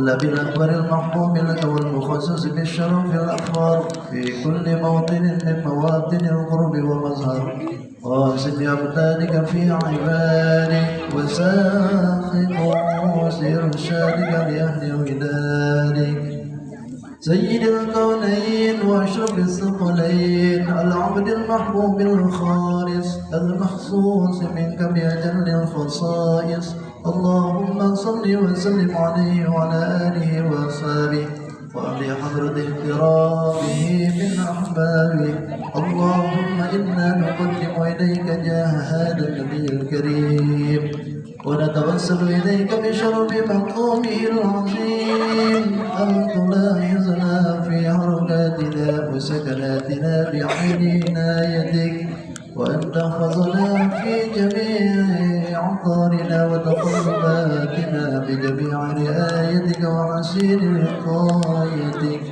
بالأكبر المحبوب لك والمخصص بالشرف الأكبر في كل موطن من مواطن القرب ومظهر. واسم أبدانك في عبادك وساخق وسير الشارك لأهل ودادك. سيد الكونين وأشرف الثقلين العبد المحبوب الخالص المخصوص منك بأجل الخصائص. اللهم صل وسلم عليه وعلى آله وأصحابه وأهل حضرة احترامه من أحبابه. اللهم إنا نقدم إليك جاه هذا النبي الكريم ونتوسل إليك بشرف مقامه العظيم أن تلاحظنا في حركاتنا وسكناتنا بعين عنايتك وأن تحفظنا في جميع أعطارنا وتقرباتنا بجميع رعايتك وحسين وقايتك.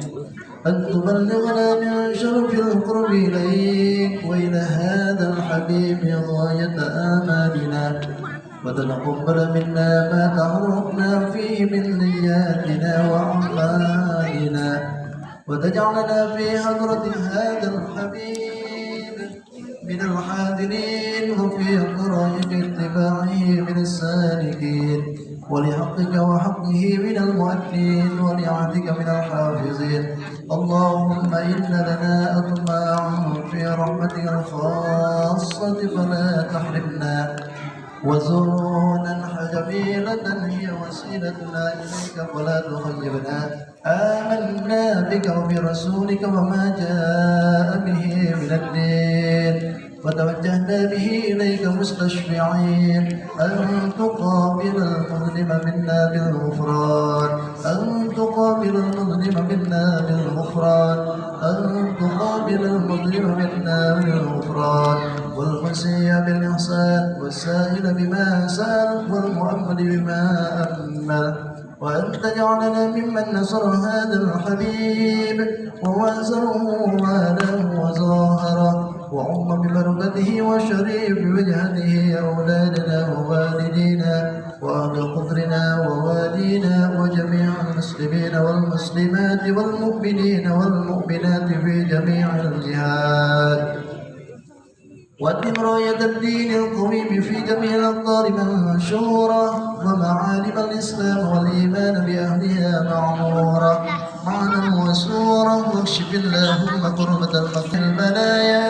أن تبلغنا من شرف القرب إليك وإلى هذا الحبيب غاية آمالنا وتتقبل منا ما تعرفنا فيه من نياتنا وأعمالنا وتجعلنا في حضرة هذا الحبيب من الحاضرين وفي طرائق اتباعه من السالكين ولحقك وحقه من المؤمنين ولعهدك من الحافظين. اللهم إن لنا أطماعا في رحمتك الخاصة فلا تحرمنا وزونا جميلة هي وسيلتنا إليك فلا تخيبنا. آمنا بك وبرسولك وما جاء به من الدين وتوجهنا به إليك مستشفعين أن تقابل المظلم منا بالغفران أن تقابل المظلم منا بالغفران أن تقابل المظلم منا بالغفران والمسيء بالإحسان والسائل بما سأل والمؤمل بما أمل وأن تجعلنا ممن نصر هذا الحبيب ووازره وآله وظاهره وعم ببركته وشريف وجهته أولادنا ووالدينا وأهل قدرنا ووالينا وجميع المسلمين والمسلمات والمؤمنين والمؤمنات في جميع الجهات وأتم راية الدين القويم في جميع الأقطار منشورة ومعالم الإسلام والإيمان بأهلها معمورة معنا وسورة واكشف اللهم كربة المقت البلايا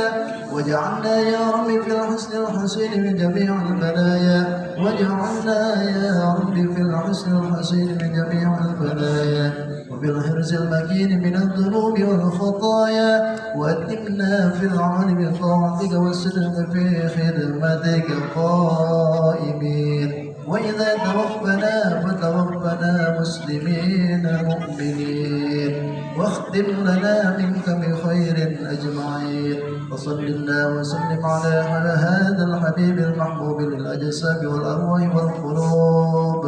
وجعلنا يا رب في الحسن الحسين من جميع البلايا واجعلنا يا رب في الحسن الحسين من جميع البلايا وبالحرز المكين من الذنوب والخطايا وأتمنا في العمل بطاعتك والصدق في خدمتك قائمين وإذا توفنا فتوفنا مسلمين مؤمنين واختم لنا منك بخير أجمعين. وصل الله وسلم على هذا الحبيب المحبوب للأجسام والأرواح والقلوب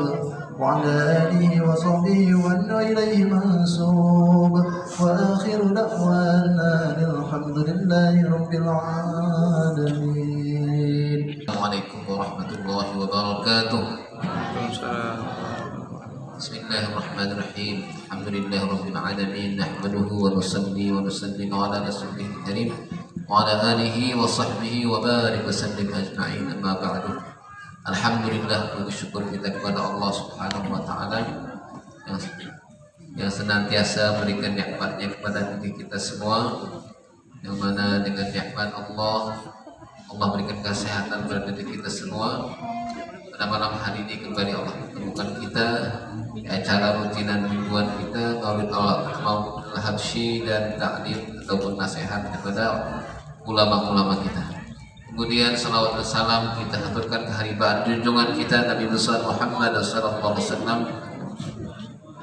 وعلى آله وصحبه وأن إليه منسوب وآخر دعوانا الحمد لله رب العالمين. السلام عليكم ورحمة الله وبركاته. بسم الله الرحمن الرحيم. الحمد لله رب العالمين نحمده ونصلي ونسلم على رسوله الكريم وعلى آله وصحبه وبارك وسلم أجمعين. أما بعد. Alhamdulillah, bersyukur kita kepada Allah Subhanahu wa Ta'ala yang senantiasa memberikan nikmatnya kepada diri kita semua, yang mana dengan nikmat Allah berikan kesehatan kepada diri kita semua. Pada malam hari ini kembali Allah menemukan kita di acara rutinan mingguan kita Maulid al-Habsyi dan taklim ataupun nasihat kepada ulama-ulama kita. Kemudian salawat dan salam kita haturkan keharibaan junjungan kita Nabi besar Muhammad sallallahu alaihi wasallam,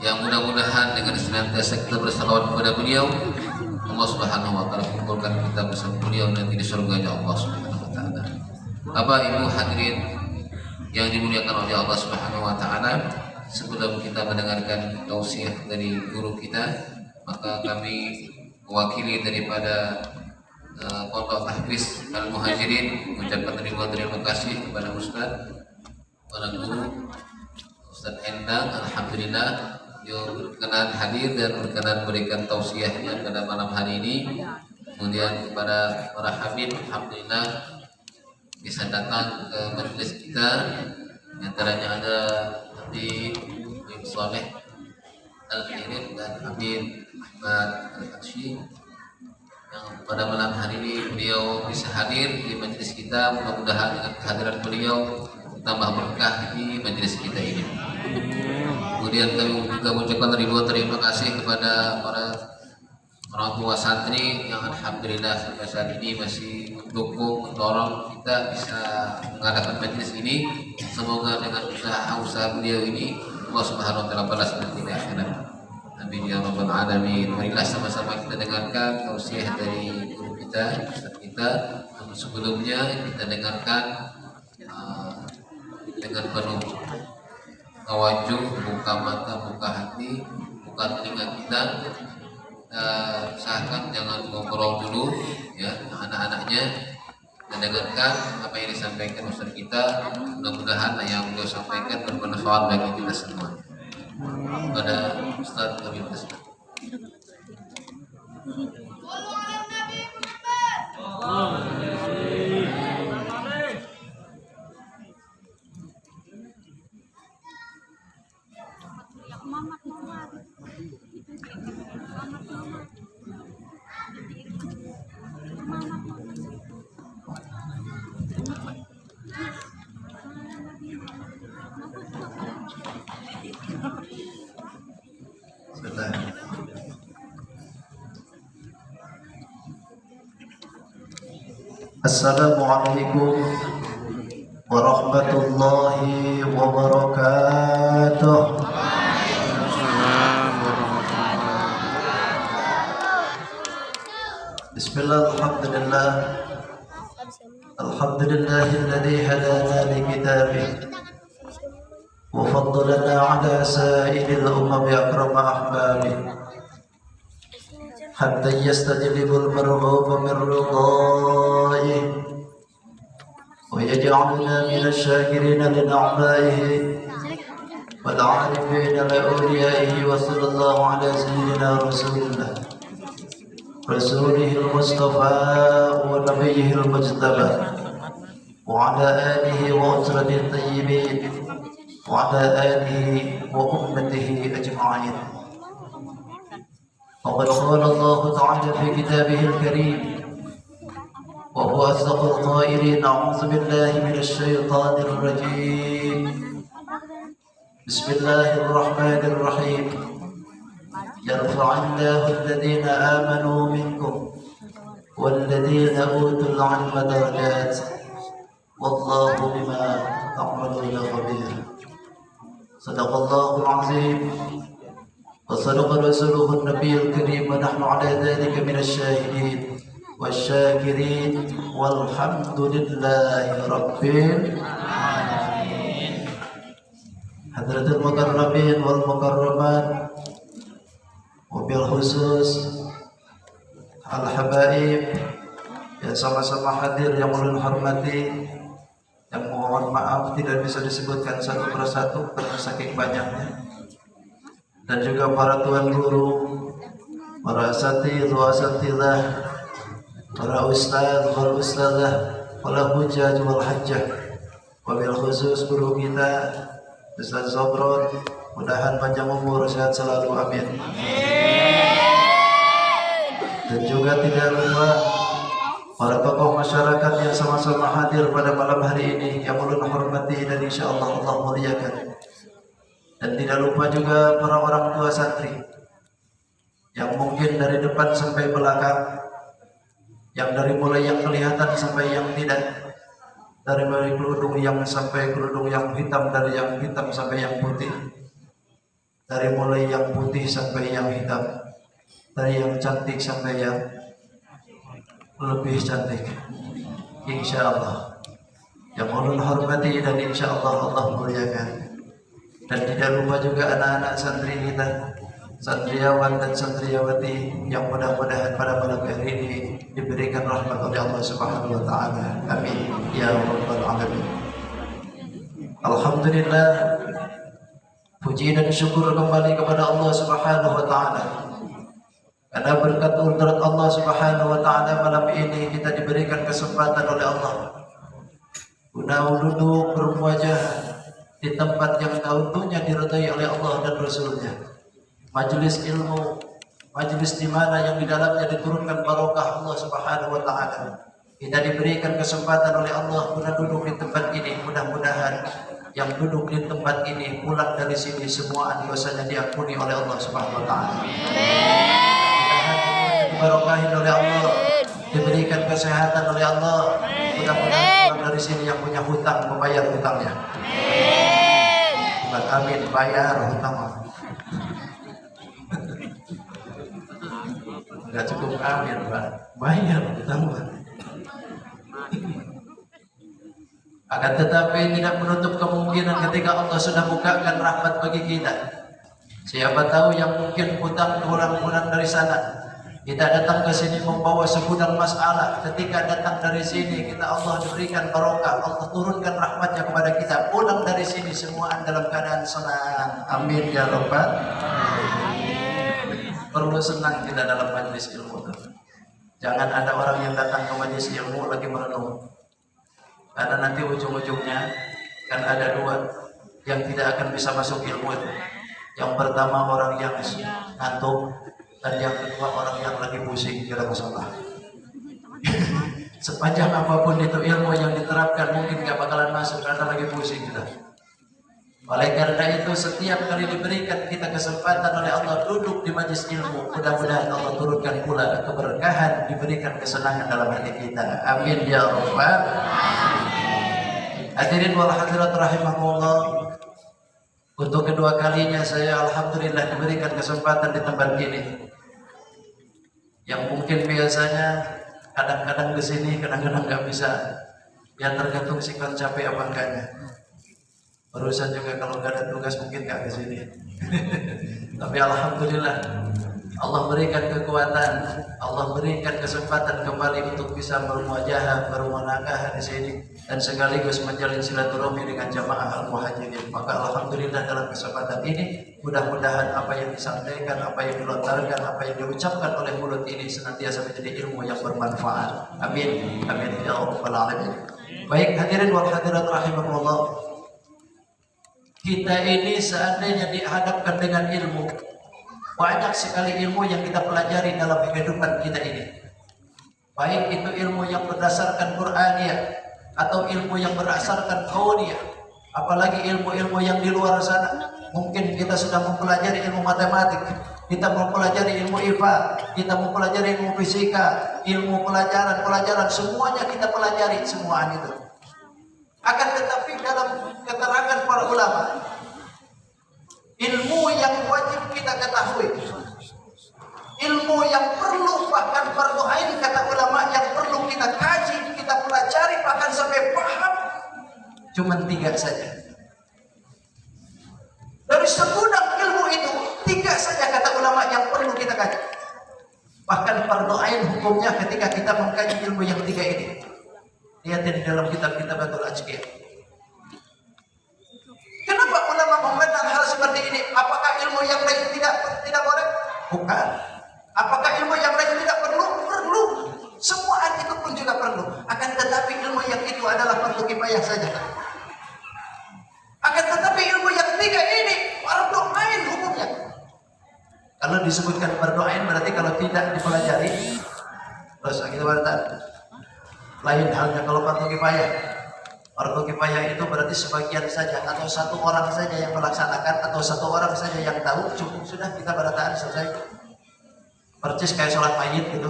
yang mudah-mudahan dengan senantiasa kita bersalawat kepada beliau, Allah Subhanahu wa taala kumpulkan kita bersama beliau nanti di surganya Allah Subhanahu wa taala. Bapak Ibu hadirin yang dimuliakan oleh Allah Subhanahu wa taala, sebelum kita mendengarkan tausiah dari guru kita, maka kami mewakili daripada Pondok Tahfiz Al-Muhajirin mengucapkan terima kasih kepada Ustaz, para guru, Ustaz Endang, alhamdulillah yang berkenan hadir dan berkenan memberikan tausiahnya pada malam hari ini. Kemudian kepada para habib, alhamdulillah bisa datang ke majelis kita. Di antaranya ada Habib Saleh Al-Kirim dan Habib Ahmad Al-Atsyi yang pada malam hari ini beliau bisa hadir di majelis kita. Mudah-mudahan dengan kehadiran beliau tambah berkah di majelis kita ini. Kemudian kami juga mengucapkan ribuan terima kasih kepada para orang tua santri yang alhamdulillah sampai saat ini masih mendukung, mendorong kita bisa mengadakan majelis ini. Semoga dengan usaha beliau ini Allah Subhanahu wa taala balas nanti di akhirat. Amin ya rabbal alamin. Marilah sama-sama kita dengarkan tausiah dari guru kita, ustaz kita. Namun sebelumnya kita dengarkan dengan penuh tawajuh, buka mata, buka hati, buka telinga kita. Usahakan jangan ngobrol dulu ya anak-anaknya, dan dengarkan apa yang disampaikan ustaz kita. Mudah-mudahan yang beliau sampaikan bermanfaat bagi kita semua. Pada Ustaz kami bersiap. Assalamualaikum warahmatullahi wabarakatuh. Bismillah, alhamdulillah. Alhamdulillahilladzi hadana li kitabih wa faddalana ala sa'iril umam bi akrama ahbabih hatta yastajlibul marghub min ridaihi wa yaj'alna minasy syakirina li ni'maihi wal 'arifina li awliyaihi wa sallallahu ala sayyidina rasulillah rasulihil mustafa wa nabiyyihil mujtaba wa ala alihi wa usratihi tayyibin wa ala alihi wa ummatihi ajma'in. وقد قال الله تعالى في كتابه الكريم وهو أصدق القائلين أعوذ بالله من الشيطان الرجيم بسم الله الرحمن الرحيم يرفع الله الذين آمنوا منكم والذين أوتوا العلم درجات والله بما تعملون خبير. صدق الله العظيم وصدق رسوله النبي الكريم ونحن على ذلك من الشاهدين والشاكرين والحمد لله رب العالمين. حضرة المكرمين والمكرمات وبالخصوص al-habaib yang sama-sama hadir yang ulun hormati, yang mohon maaf tidak bisa disebutkan satu persatu karena saking banyaknya, dan juga para tuan guru, para asatidz wa asatidzah, para ustadz wal ustadzah, para hujjaj wal hajjah, wabil khusus guru kita Ustaz Zobron, mudahan panjang umur, sehat selalu, amin. Dan juga tidak lupa para tokoh masyarakat yang sama-sama hadir pada malam hari ini yang ulun hormati dan insyaallah Allah muliakan. Dan tidak lupa juga para orang tua santri yang mungkin dari depan sampai belakang, yang dari mulai yang kelihatan sampai yang tidak, dari mulai kerudung yang sampai kerudung yang hitam, dari yang hitam sampai yang putih, dari mulai yang putih sampai yang hitam, dari yang cantik sampai yang lebih cantik, insyaallah yang ulun hormati dan insyaallah Allah muliakan. Dan tidak lupa juga anak-anak santri kita, santriawan dan santriawati yang mudah-mudahan pada malam hari ini diberikan rahmat oleh Allah Subhanahu wa taala. Amin ya rabbal alamin. Alhamdulillah, Puji dan syukur kembali kepada Allah Subhanahu wa taala. Karena berkat kudrat Allah Subhanahu wa taala malam ini kita diberikan kesempatan oleh Allah guna duduk bermuajah di tempat yang tentunya diridai oleh Allah dan Rasulnya. Majelis ilmu, majelis di mana yang di dalamnya diturunkan barokah Allah Subhanahu wa taala. Kita diberikan kesempatan oleh Allah guna duduk di tempat ini. Mudah-mudahan yang duduk di tempat ini pulang dari sini semua dosanya diampuni oleh Allah Subhanahu wa taala. Mudah-mudahan diberkahi oleh Allah, diberikan kesehatan oleh Allah. Mudah-mudahan pulang dari sini yang punya hutang membayar hutangnya. Amin, bayar hutang. Enggak cukup amin, Pak. Bayar hutang. Akan tetapi tidak menutup kemungkinan ketika Allah sudah bukakan rahmat bagi kita. Siapa tahu yang mungkin hutang kurang-kurang dari sana, kita datang ke sini membawa segudang masalah. Ketika datang dari sini kita Allah diberikan barokah, Allah turunkan rahmatnya kepada kita. Pulang dari sini semua dalam keadaan senang. Amin ya rabbal alamin. Perlu senang kita dalam majlis ilmu. Jangan ada orang yang datang ke majlis ilmu lagi merenung. Karena nanti ujung-ujungnya kan ada dua yang tidak akan bisa masuk ilmu itu. Yang pertama orang yang ngantuk, dan yang kedua orang yang lagi pusing kira masalah. Sepanjang apapun itu ilmu yang diterapkan mungkin gak bakalan masuk karena lagi pusing kita. Oleh karena itu setiap kali diberikan kita kesempatan oleh Allah duduk di majlis ilmu, mudah-mudahan Allah turunkan pula keberkahan, diberikan kesenangan dalam hati kita. Amin ya rabbal alamin. Hadirin wal hadirat rahimahullah. Untuk kedua kalinya saya alhamdulillah diberikan kesempatan di tempat ini. Yang mungkin biasanya kadang-kadang ke sini, kadang-kadang nggak bisa. Ya tergantung sikap capek apa enggaknya. Barusan juga kalau nggak ada tugas mungkin nggak ke sini. Tapi alhamdulillah Allah berikan kekuatan, Allah berikan kesempatan kembali untuk bisa bermuajahah, bermunakah di sini dan sekaligus menjalin silaturahmi dengan jamaah al-muhajirin. Maka alhamdulillah dalam kesempatan ini mudah-mudahan apa yang disampaikan, apa yang dilontarkan, apa yang diucapkan oleh mulut ini senantiasa menjadi ilmu yang bermanfaat. Amin. Amin ya rabbal alamin. Baik hadirin wal hadirat rahimakumullah. Kita ini seandainya dihadapkan dengan ilmu, banyak sekali ilmu yang kita pelajari dalam kehidupan kita ini. Baik itu ilmu yang berdasarkan Qur'aniyah atau ilmu yang berdasarkan kauniyah, apalagi ilmu-ilmu yang di luar sana. Mungkin kita sudah mempelajari ilmu matematik, kita mempelajari ilmu IPA, kita mempelajari ilmu fisika, ilmu pelajaran semuanya kita pelajari semua itu. Akan tetapi dalam keterangan para ulama, ilmu yang wajib kita ketahui, ilmu yang perlu bahkan fardu ain kata ulama yang perlu kita kaji, kita pelajari bahkan sampai paham, cuma 3 saja. Dari segudang ilmu itu 3 saja kata ulama yang perlu kita kaji. Bahkan fardu ain hukumnya ketika kita mengkaji ilmu yang 3 ini. Lihat di dalam kitab-kitab Al-Ajqiyah. Kenapa ulama memandang hal seperti ini? Apakah ilmu yang lain tidak boleh? Bukan. Apakah ilmu yang lain tidak perlu? Perlu. Semua itu pun juga perlu. Akan tetapi ilmu yang itu adalah fardu kifayah saja. Akan tetapi ilmu yang 3 ini fardu ain hukumnya. Kalau disebutkan fardu ain berarti kalau tidak dipelajari terus kita berkata lain halnya kalau fardu kifayah. Fardu kifayah itu berarti sebagian saja atau 1 orang saja yang melaksanakan atau 1 orang saja yang tahu, cukup sudah kita berataan selesai. Percis kayak sholat mayit gitu.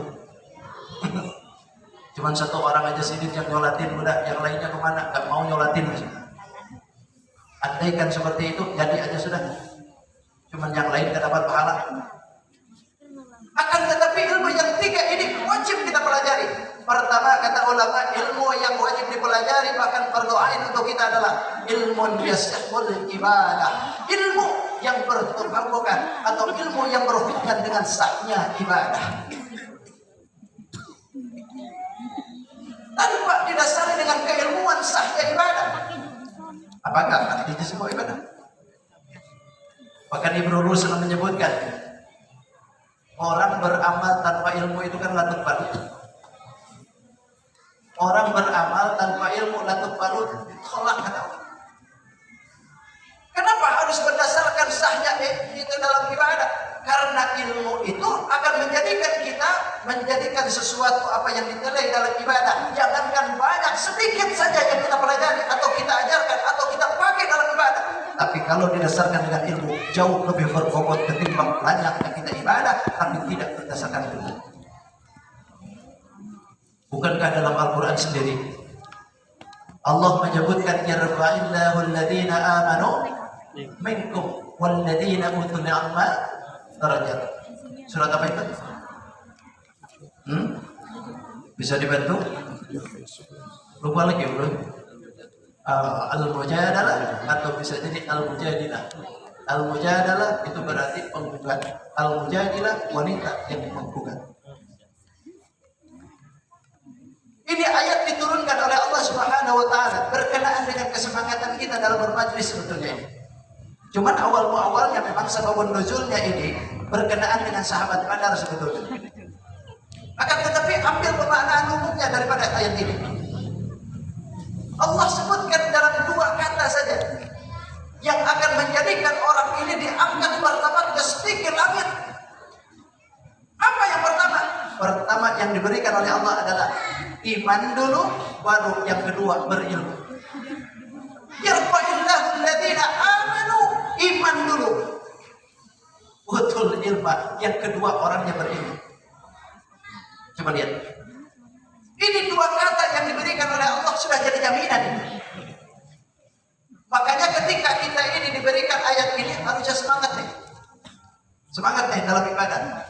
Cuman 1 orang aja sidit yang nyolatin, udah yang lainnya kemana? Gak mau nyolatin. Andaikan seperti itu jadi aja sudah. Cuman yang lain gak dapat pahala. Akan tetapi ilmu yang 3 ini wajib kita pelajari. Pertama kata ulama, ilmu yang wajib dipelajari bahkan fardu ain untuk kita adalah ilmu yasihul ibadah, ilmu yang berhubungan atau ilmu yang berhubungan dengan sahnya ibadah. Tanpa didasari dengan keilmuan sahnya ibadah, apakah artinya semua ibadah? Bahkan Ibnu Ruslan menyebutkan, orang beramal tanpa ilmu itu kan latut balut. Orang beramal tanpa ilmu latut balut, ditolak kata Allah. Kenapa harus berdasarkan sahnya itu dalam ibadah? Karena ilmu itu akan menjadikan sesuatu apa yang dinilai dalam ibadah. Jangankan banyak, sedikit saja yang kita pelajari atau kita ajarkan atau kita pakai dalam ibadah. Tapi kalau didasarkan dengan ilmu, jauh lebih berbobot ketimbang banyaknya kita ibadah tapi tidak berdasarkan ilmu. Bukankah dalam Al-Quran sendiri Allah menyebutkan yarfa'illahu alladhina amanu minkum walladhina utul ilma darajat. Surat apa itu? Bisa dibantu? Lupa lagi bro. Al-mujadalah atau bisa jadi al-mujadilah. Al-mujadalah itu berarti penggugat. Al-mujadilah wanita yang menggugat. Ini ayat diturunkan oleh Allah Subhanahu wa taala berkenaan dengan kesemangatan kita dalam bermajlis sebetulnya ini. Cuman awalnya memang sebabun nuzulnya ini berkenaan dengan sahabat Badar sebetulnya. Akan tetapi ambil pemaknaan umumnya daripada ayat ini. Allah sebutkan dalam 2 kata saja yang akan menjadikan orang ini diangkat martabat ke setinggi langit. Apa yang pertama? Pertama yang diberikan oleh Allah adalah iman dulu, baru yang kedua berilmu. Yarfa'illahu alladhina amanu, iman dulu. Utul ilma, yang kedua orangnya berilmu. Coba lihat. Ini 2 kata yang diberikan oleh Allah sudah jadi jaminan. Makanya ketika kita ini diberikan ayat ini harusnya semangat nih. Semangat nih dalam ibadah.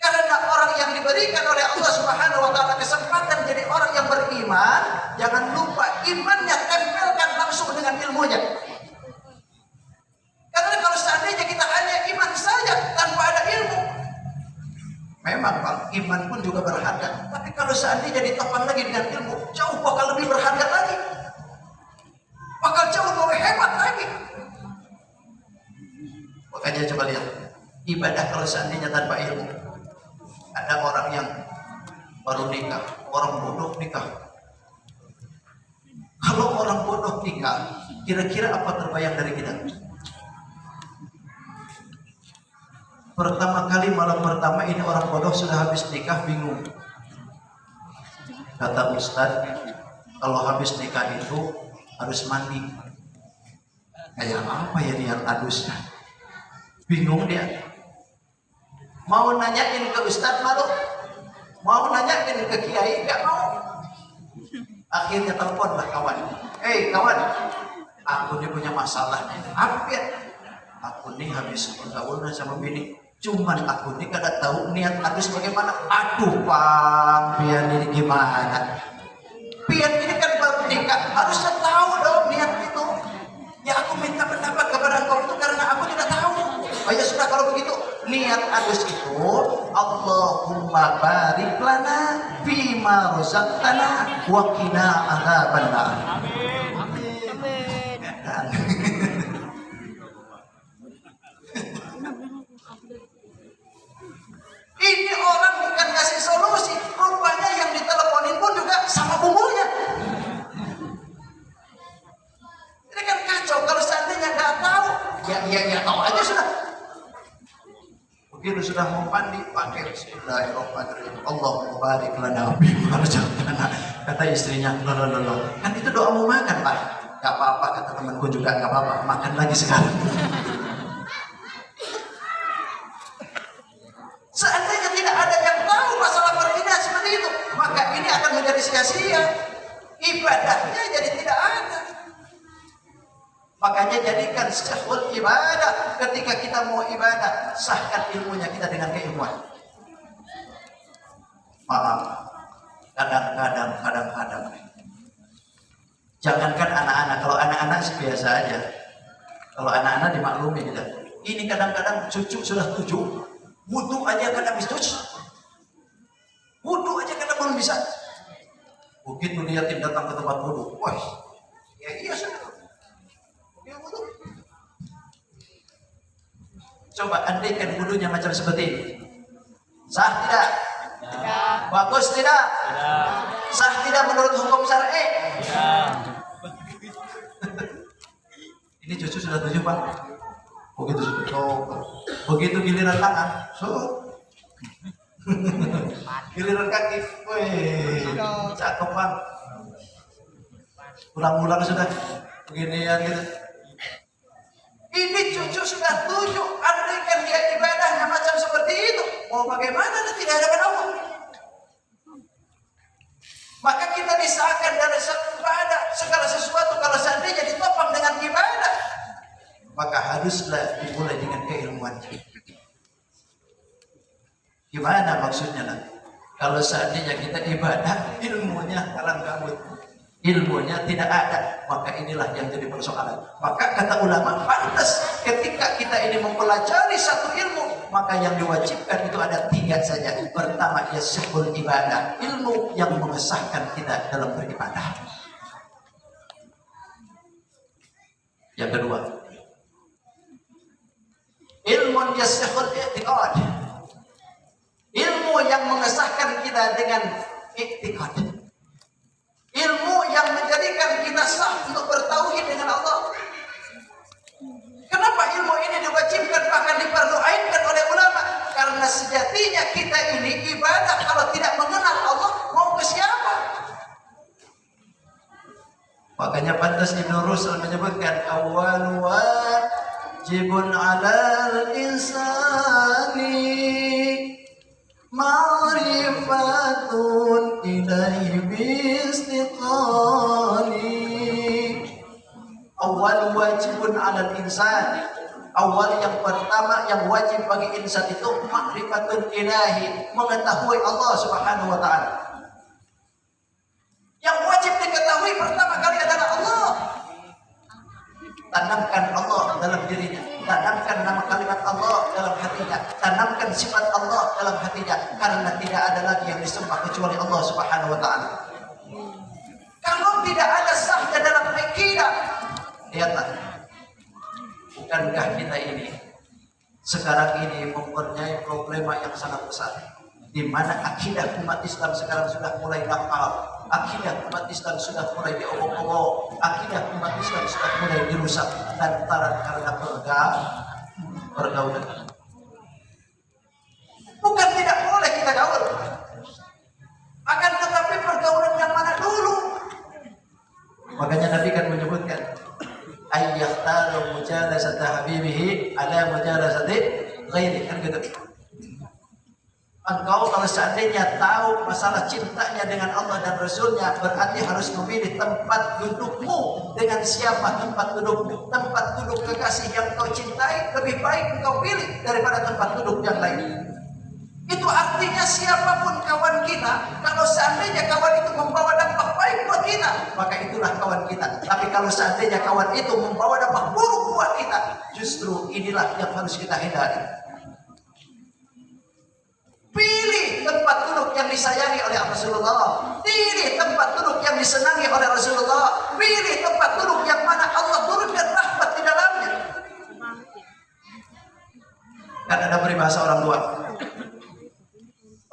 Karena orang yang diberikan oleh Allah Subhanahu wa taala kesempatan jadi orang yang beriman, jangan lupa imannya tempelkan langsung dengan ilmunya. Karena kalau seandainya kita hanya iman saja tanpa ada ilmu, memang Bang, iman pun juga berharga. Tapi kalau seandainya ditopang lagi dengan ilmu, jauh bakal lebih berharga lagi. Bakal jauh lebih hebat lagi. Makanya coba lihat, ibadah kalau seandainya tanpa ilmu. Ada orang yang baru nikah, orang bodoh nikah. Kalau orang bodoh nikah, kira-kira apa terbayang dari kita? Pertama kali malam pertama ini orang bodoh sudah habis nikah bingung. Kata Ustadz, kalau habis nikah itu harus mandi. Kayak apa ya niat adusnya? Bingung dia. Mau nanyain ke Ustadz malu, mau nanyain ke Kiai nggak mau. Akhirnya teleponlah kawan. Kawan, aku ini punya masalah. Apa ya? Aku ini habis bergaul sama bini. Cuman aku ini kada tahu niat adus bagaimana. Aduh Bang, pian ini gimana? Pian ini kan baru nikah, harusnya tahu dong niat itu. Ya aku minta pendapat kepada engkau itu karena aku tidak tahu. Oh ya sudah kalau begitu, niat adus itu Allahumma barik lana bima razaqtana wa qina adzabannar. Amin. Ini orang bukan kasih solusi, rupanya yang diteleponin pun juga sama bumbunya. Ini kan kacau kalau seandainya nggak tahu, ya tahu aja sudah. Begitu sudah mau mandi, pakai Bismillahirrahmanirrahim. Allahumma barik lana bima razaqtana. Kata istrinya, loh. Kan itu doa mau makan, Pak. Gak apa-apa, kata temanku juga, gak apa-apa. Makan lagi sekarang. Seandainya tidak ada yang tahu masalah perizinan seperti itu, maka ini akan menjadi sia-sia. Ibadahnya jadi tidak ada. Makanya jadikan sahul ibadah. Ketika kita mau ibadah, sahkan ilmunya kita dengan keilmuan. Maaf, kadang-kadang jangankan anak-anak, kalau anak-anak sih biasa aja. Kalau anak-anak dimaklumi gitu. Ini kadang-kadang cucu sudah 7, wudu aja kan habis cuci. Wudu aja kan belum bisa. Begitu dia datang ke tempat wudu, wah, ya iya sudah. Coba andaikan wudhunya macam seperti ini. Sah tidak? Tidak. Bagus tidak? Tidak. Sah tidak menurut hukum syar'i? Tidak. Ini cucu sudah 7 Pak. Begitu begitu giliran tangan, giliran kaki, wih, cakep Bang. Ulang-ulang sudah beginian gitu. Ini cucu sudah 7, andaikan dia ibadahnya macam seperti itu, mau bagaimana nanti di hadapan Allah? Maka kita disahkan dari ibadah, segala sesuatu kalau seandainya ditopang dengan ibadah, maka haruslah dimulai dengan keilmuan. Gimana maksudnya nanti? Kalau seandainya kita ibadah, ilmunya kalang kabut, ilmunya tidak ada, maka inilah yang jadi persoalan. Maka kata ulama, pantas ketika kita ini mempelajari satu ilmu, maka yang diwajibkan itu ada 3 saja. Pertama, yasihul ibadah, ilmu yang mengesahkan kita dalam beribadah. Yang kedua, ilmu yasihul i'tiqad, ilmu yang mengesahkan kita dengan i'tiqad, ilmu yang menjadikan kita sah untuk bertauhid dengan Allah. Kenapa ilmu ini diwajibkan bahkan diperdoainkan oleh ulama? Karena sejatinya kita ini ibadah kalau tidak mengenal Allah mau ke siapa? Makanya pantas Ibnu Rushd menyebutkan awwal wajibun 'alal insani ma'rifatun ilaihi biistiqali. Awal wajibun 'alal insan, awal yang pertama yang wajib bagi insan itu ma'rifatun ilahi, mengetahui Allah Subhanahu wa taala. Yang wajib diketahui pertama kali adalah Allah. Tanamkan Allah dalam dirinya, tanamkan nama kalimat Allah dalam hatinya, tanamkan sifat Allah dalam hatinya, karena tidak ada lagi yang disembah kecuali Allah Subhanahu wa taala. Kalau tidak ada sahnya dalam akidah, lihatlah, bukankah kita ini sekarang ini mempunyai problema yang sangat besar, di mana akidah umat Islam sekarang sudah mulai nakal, akidah umat Islam sudah mulai diobok-obok, akidah umat Islam sudah mulai dirusak lantaran karena pergaulan. Bukan tidak boleh kita gaul, akan tetapi pergaulan yang mana dulu? Makanya Nabi kan menyebutkan ayyahtaru mujalasata habibihi ala mujalasati ghairi, kan gitu. Engkau kalau seandainya tahu masalah cintanya dengan Allah dan Rasulnya, berarti harus memilih tempat dudukmu dengan siapa tempat dudukmu. Tempat duduk kekasih yang kau cintai lebih baik engkau pilih daripada tempat duduk yang lain. Itu artinya siapapun kawan kita, kalau seandainya kawan itu membawa dampak baik buat kita, maka itulah kawan kita. Tapi kalau seandainya kawan itu membawa dampak buruk buat kita, justru inilah yang harus kita hindari. Pilih tempat duduk yang disayangi oleh Rasulullah, pilih tempat duduk yang disenangi oleh Rasulullah, pilih tempat duduk yang mana Allah turunkan rahmat di dalamnya. Kan ada peribahasa orang tua.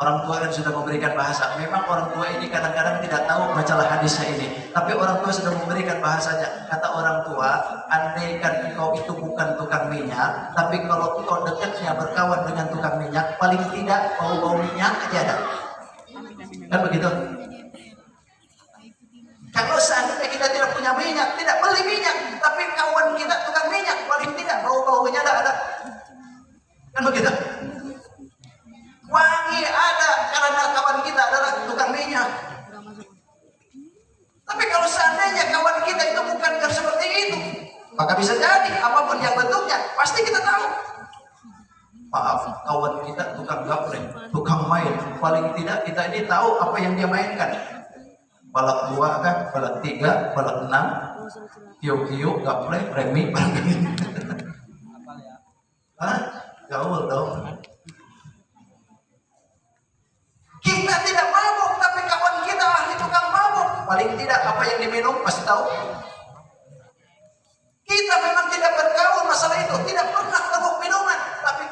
Orang tua kan sudah memberikan bahasa. Memang orang tua ini kadang-kadang tidak tahu masalah hadisnya ini, tapi orang tua sudah memberikan bahasanya. Kata orang tua, andaikan engkau itu bukan tukang minyak, tapi kalau engkau dekatnya berkawan dengan tukang minyak, paling tidak bau-bau minyak aja ada. Kan begitu? Kalau seandainya kita tidak punya minyak, tidak beli minyak, tapi kawan kita tukang minyak, paling tidak bau-baunya ada. Kan begitu? Wangi ada karena kawan kita adalah tukang minyak. Tapi kalau seandainya kawan kita itu bukan seperti itu, maka bisa jadi apapun yang bentuknya pasti kita tahu. Maaf, kawan kita tukang gaplek, tukang main, paling tidak kita ini tahu apa yang dia mainkan. Balak 2 kan, balak 3, balak 6, kio-kio, gaplek, remi, hah? Gaul dong. Kita tidak mabuk, tapi kawan kita ahli tukang mabuk. Paling tidak apa yang diminum pasti tahu. Kita memang tidak bergaul masalah itu, tidak pernah mabuk minuman, tapi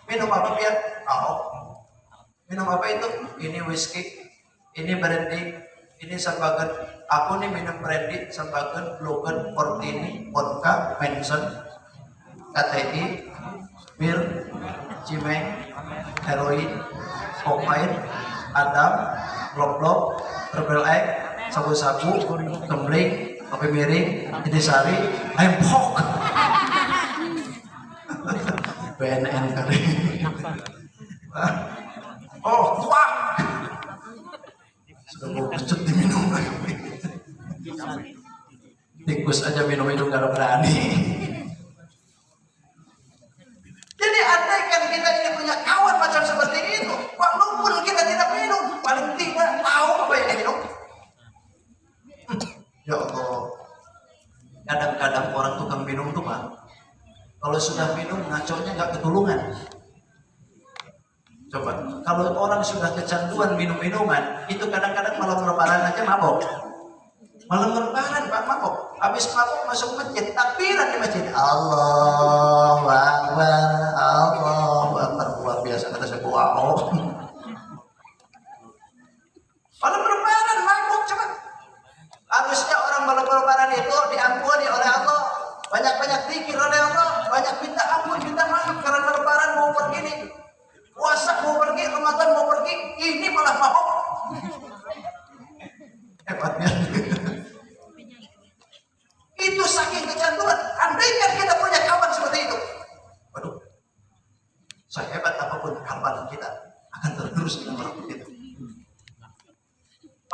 Minum apa biar? Oh. Minum apa itu? Ini whisky, ini brandy, ini sebagian. Aku nih minum brandy, sebagian, Logan, Fortini, vodka, Manson, KTI, bir, cimeng, heroin, kokain, adam, blok-blok, herbal egg, sabu-sabu, kembling, kopi miring, intisari, lempok. BNN kali. Oh, tuak. Sudah mau kecut diminum lagi. Tikus aja minum-minum gak berani. Jadi andaikan kita ini punya kawan macam seperti itu, walaupun kita tidak minum, paling tidak tahu apa yang minum. Ya Allah. Kadang-kadang orang tukang minum tuh Pak, kalau sudah minum ngaconya nggak ketulungan. Coba, kalau orang sudah kecanduan minum-minuman, itu kadang-kadang malam lebaran aja mabok. Malam lebaran Pak mabok. Habis mabok masuk masjid, takbiran di masjid. Allahu Akbar, Allahu Akbar. Luar biasa kata saya, wow. Malam lebaran mabok coba. Harusnya orang malam lebaran itu diampuni oleh Allah. Banyak-banyak zikir oleh Allah, banyak minta ampun, minta maaf karena lebaran mau pergi nih. Puasa mau pergi, Ramadan mau pergi, ini malah mabok. Hebatnya. Itu saking kecanduan. Andaikan kita punya kawan seperti itu, waduh, sehebat apapun kawan kita akan tergerus dengan orang itu.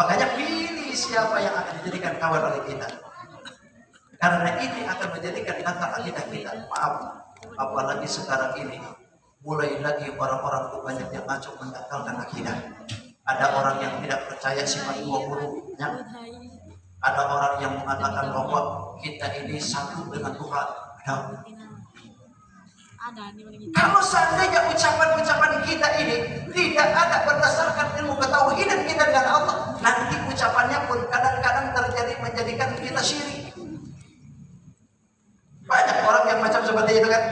Makanya pilih siapa yang akan dijadikan kawan oleh kita. Karena ini akan menjadikan antara kita. Maaf, apalagi sekarang ini mulai lagi orang-orang itu banyak yang ngaco mendangkalkan akidah. Ada orang yang tidak percaya sifat 20-nya. Ada orang yang mengatakan bahwa kita ini satu dengan Tuhan. Kalau seandainya ucapan-ucapan kita ini tidak ada berdasarkan ilmu ketauhidan kita dengan Allah, nanti ucapannya pun kadang-kadang terjadi menjadikan kita syirik. Banyak orang yang macam seperti itu kan.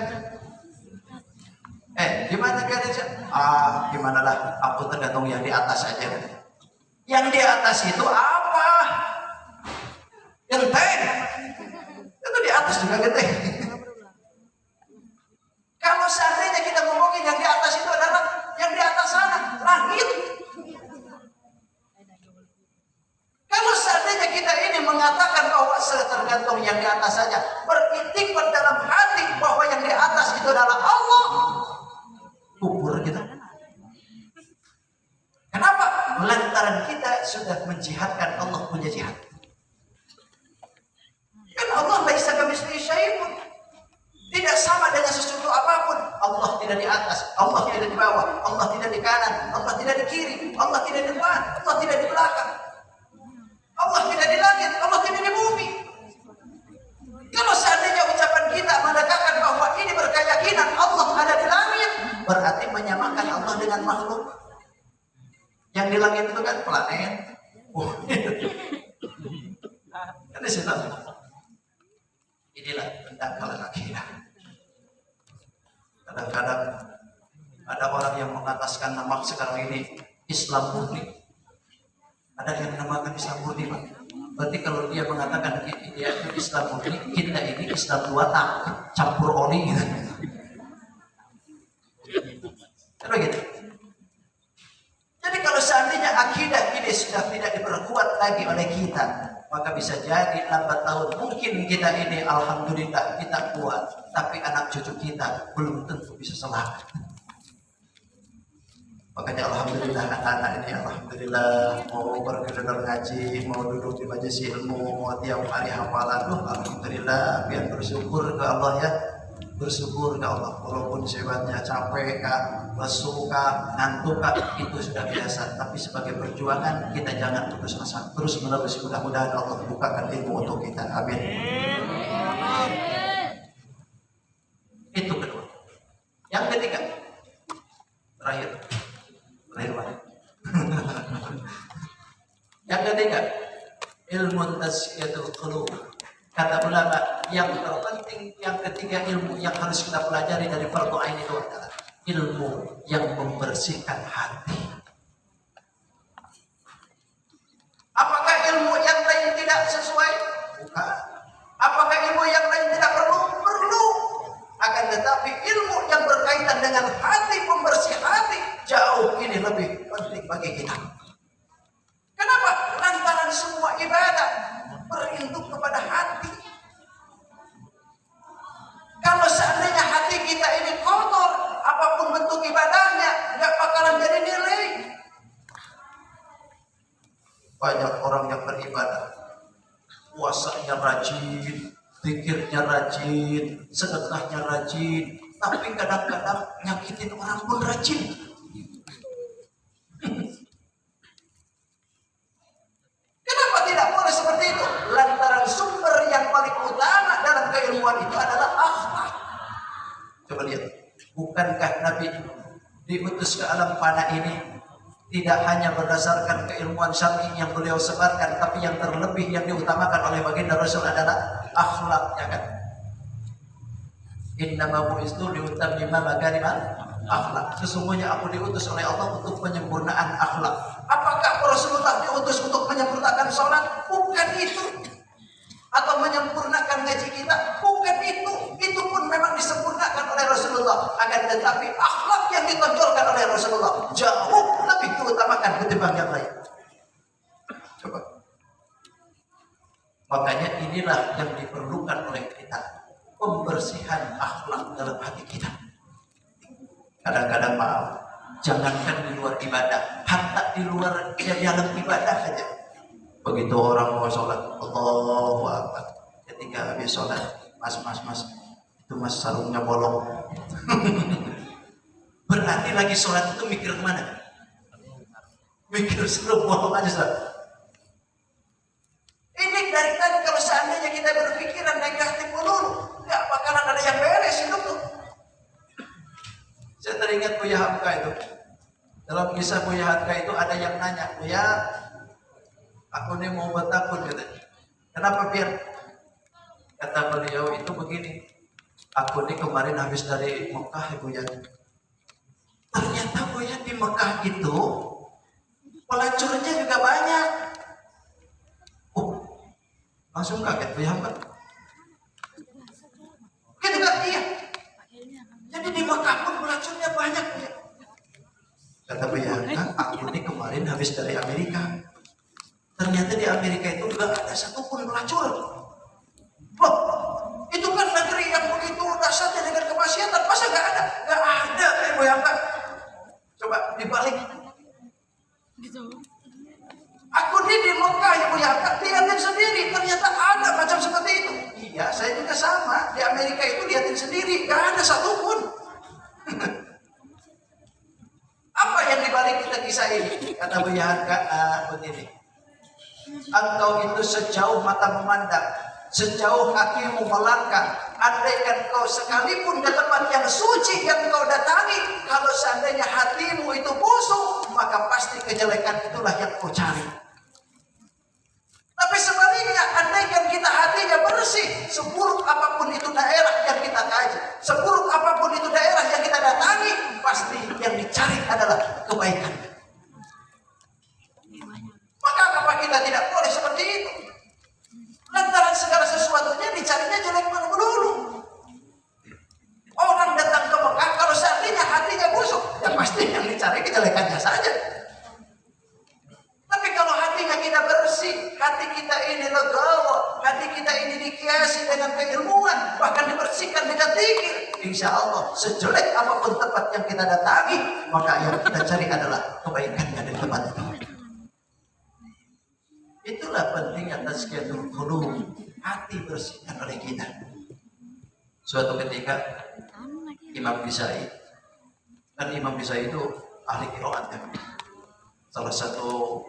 Gimana dia? Gimana lah, aku tergantung yang di atas aja. Yang di atas itu apa? Genteng. Itu di atas juga genteng. Kalau seandainya kita ngomongin yang di atas itu adalah yang di atas sana, langit. Kalau seandainya kita ini mengatakan bahwa tergantung yang di atas saja, beriktikad dalam hati bahwa yang di atas itu adalah Allah, kubur kita. Kenapa? Lantaran kita sudah menjihadkan Allah punya jihad. Kan Allah laisa kamitslihi syai'un. Tidak sama dengan sesuatu apapun. Allah tidak di atas, Allah tidak di bawah, Allah tidak di kanan, Allah tidak di kiri, Allah tidak di depan, Allah tidak di belakang. Allah tidak di langit, Allah tidak di bumi. Kalau seandainya ucapan kita mengatakan bahwa ini berkeyakinan Allah ada di langit, berarti menyamakan Allah dengan makhluk. Yang di langit itu kan planet. Kan di situ. Inilah pendangkalan akidah. Kadang-kadang ada orang yang mengataskan nama sekarang ini Islam murni. Ada yang menamakan Islam murni, Pak. Berarti kalau dia mengatakan dia itu Islam murni, kita ini Islam 2 tak campur oli gitu. Kan begitu. Jadi kalau seandainya akidah ini sudah tidak diperkuat lagi oleh kita, maka bisa jadi lambat laun mungkin kita ini alhamdulillah kita kuat, tapi anak cucu kita belum tentu bisa selamat. Makanya alhamdulillah anak-anak ini alhamdulillah mau berkedar ngaji, mau duduk di majelis ilmu, mau tiap hari hafalan, alhamdulillah, biar bersyukur ke Allah ya. Bersyukur ke Allah, walaupun sifatnya capek kah, lesu kah, ngantuk kah, itu sudah biasa. Tapi sebagai perjuangan kita jangan putus asa, terus menerus. Mudah-mudahan Allah bukakan ilmu untuk kita. Amin. Itu kedua. Yang ketiga, terakhir Pak. Yang ketiga, ilmu tazkiyatul qulub. Kata ulama, yang terpenting yang ketiga ilmu yang harus kita pelajari dari fardu ain itu adalah ilmu yang membersihkan hati. Apakah ilmu yang lain tidak sesuai? Bukan. Apakah ilmu yang lain tidak perlu? Perlu. Akan tetapi ilmu yang berkaitan dengan hati, pembersih hati, jauh ini lebih penting bagi kita. Kenapa? Lantaran semua ibadah berinduk kepada hati. Kalau seandainya hati kita ini kotor, apapun bentuk ibadahnya, nggak bakalan jadi nilai. Banyak orang yang beribadah, puasanya rajin, zikirnya rajin, sedekahnya rajin, tapi kadang-kadang nyakitin orang pun rajin. Kenapa tidak boleh seperti itu? Lantaran sumber yang paling utama dalam keilmuan itu adalah akhlak. Coba lihat, bukankah Nabi diutus ke alam fana ini tidak hanya berdasarkan keilmuan syar'i yang beliau sebarkan, tapi yang terlebih yang diutamakan oleh baginda Rasul adalah akhlaknya kan? Innama bu'istu liutammima makarimal akhlak. Sesungguhnya aku diutus oleh Allah untuk penyempurnaan akhlak. Apakah Rasulullah diutus untuk menyempurnakan sholat? Bukan itu. Atau menyempurnakan ngaji kita? Bukan itu. Itu pun memang disempurnakan oleh Rasulullah. Akan tetapi akhlak yang ditonjolkan oleh Rasulullah jauh lebih diutamakan ketimbang yang lain. Coba. Makanya inilah yang diperlukan oleh kita, pembersihan akhlak dalam hati kita. Kadang-kadang maaf, jangankan di luar ibadah, hatta di luar dalam ibadah saja. Begitu orang mau sholat, Allahu Akbar. Ketika habis sholat, mas, itu mas sarungnya bolong. Berarti lagi sholat itu mikir kemana? Mikir sarung bolong aja, Ustaz. Ini dari tadi kalau seandainya kita berpikiran negatif melulu, nggak bakalan ada yang beres hidup tuh. Saya teringat Buya Hamka itu. Dalam kisah Buya Hamka itu ada yang nanya, Buya, aku ini mau bertakun gitu. Kenapa biar? Kata beliau itu begini, aku ini kemarin habis dari Mekah ya Buya. Ternyata Buya di Mekah itu pelacurnya juga banyak. Langsung kaget Buya Hamka. Gitu kan? Iya. Jadi di Mekah pun pelacurnya banyak ya. Kata Buya Hamka, aku ini kemarin habis dari Amerika. Ternyata di Amerika itu nggak ada satupun pelacur. Loh, itu kan negeri yang begitu dasarnya dengan kemaksiatan, masa nggak ada? Nggak ada ya Buya Hamka. Coba dibalik. Aku di Mekah ya Buya Hamka, lihatin sendiri, ternyata ada macam seperti itu. Iya, saya juga sama. Di Amerika itu lihatin sendiri, nggak ada satupun. Apa yang dibalik kita kisah ini? Kata Buya Hamka begini. Engkau itu sejauh mata memandang, sejauh kakimu melangkah, andaikan kau sekalipun ke tempat yang suci yang kau datangi, kalau seandainya hatimu itu busuk, maka pasti kejelekan itulah yang kau cari. Tapi sebaliknya, andaikan kita hatinya bersih, seburuk apapun itu daerah yang kita kaji, seburuk apapun itu daerah yang kita datangi, pasti yang dicari adalah kebaikan. Maka apa kita tidak boleh seperti itu? Lantaran segala sesuatunya dicarinya jelek melulu. Orang datang ke Mekah, kalau seandainya hatinya busuk, ya pasti yang dicari kejelekannya saja. Tapi kalau hatinya kita bersih, hati kita ini legawa, hati kita ini dikiasi dengan keilmuan, bahkan dibersihkan dengan zikir, insya Allah sejelek apapun tempat yang kita datangi, maka yang kita cari adalah kebaikannya di tempat itu. Itulah pentingnya tazkiyatul qulub, hati bersihkan oleh kita. Suatu ketika Imam Bisai, kan Imam Bisai itu ahli qiraat ya. Salah satu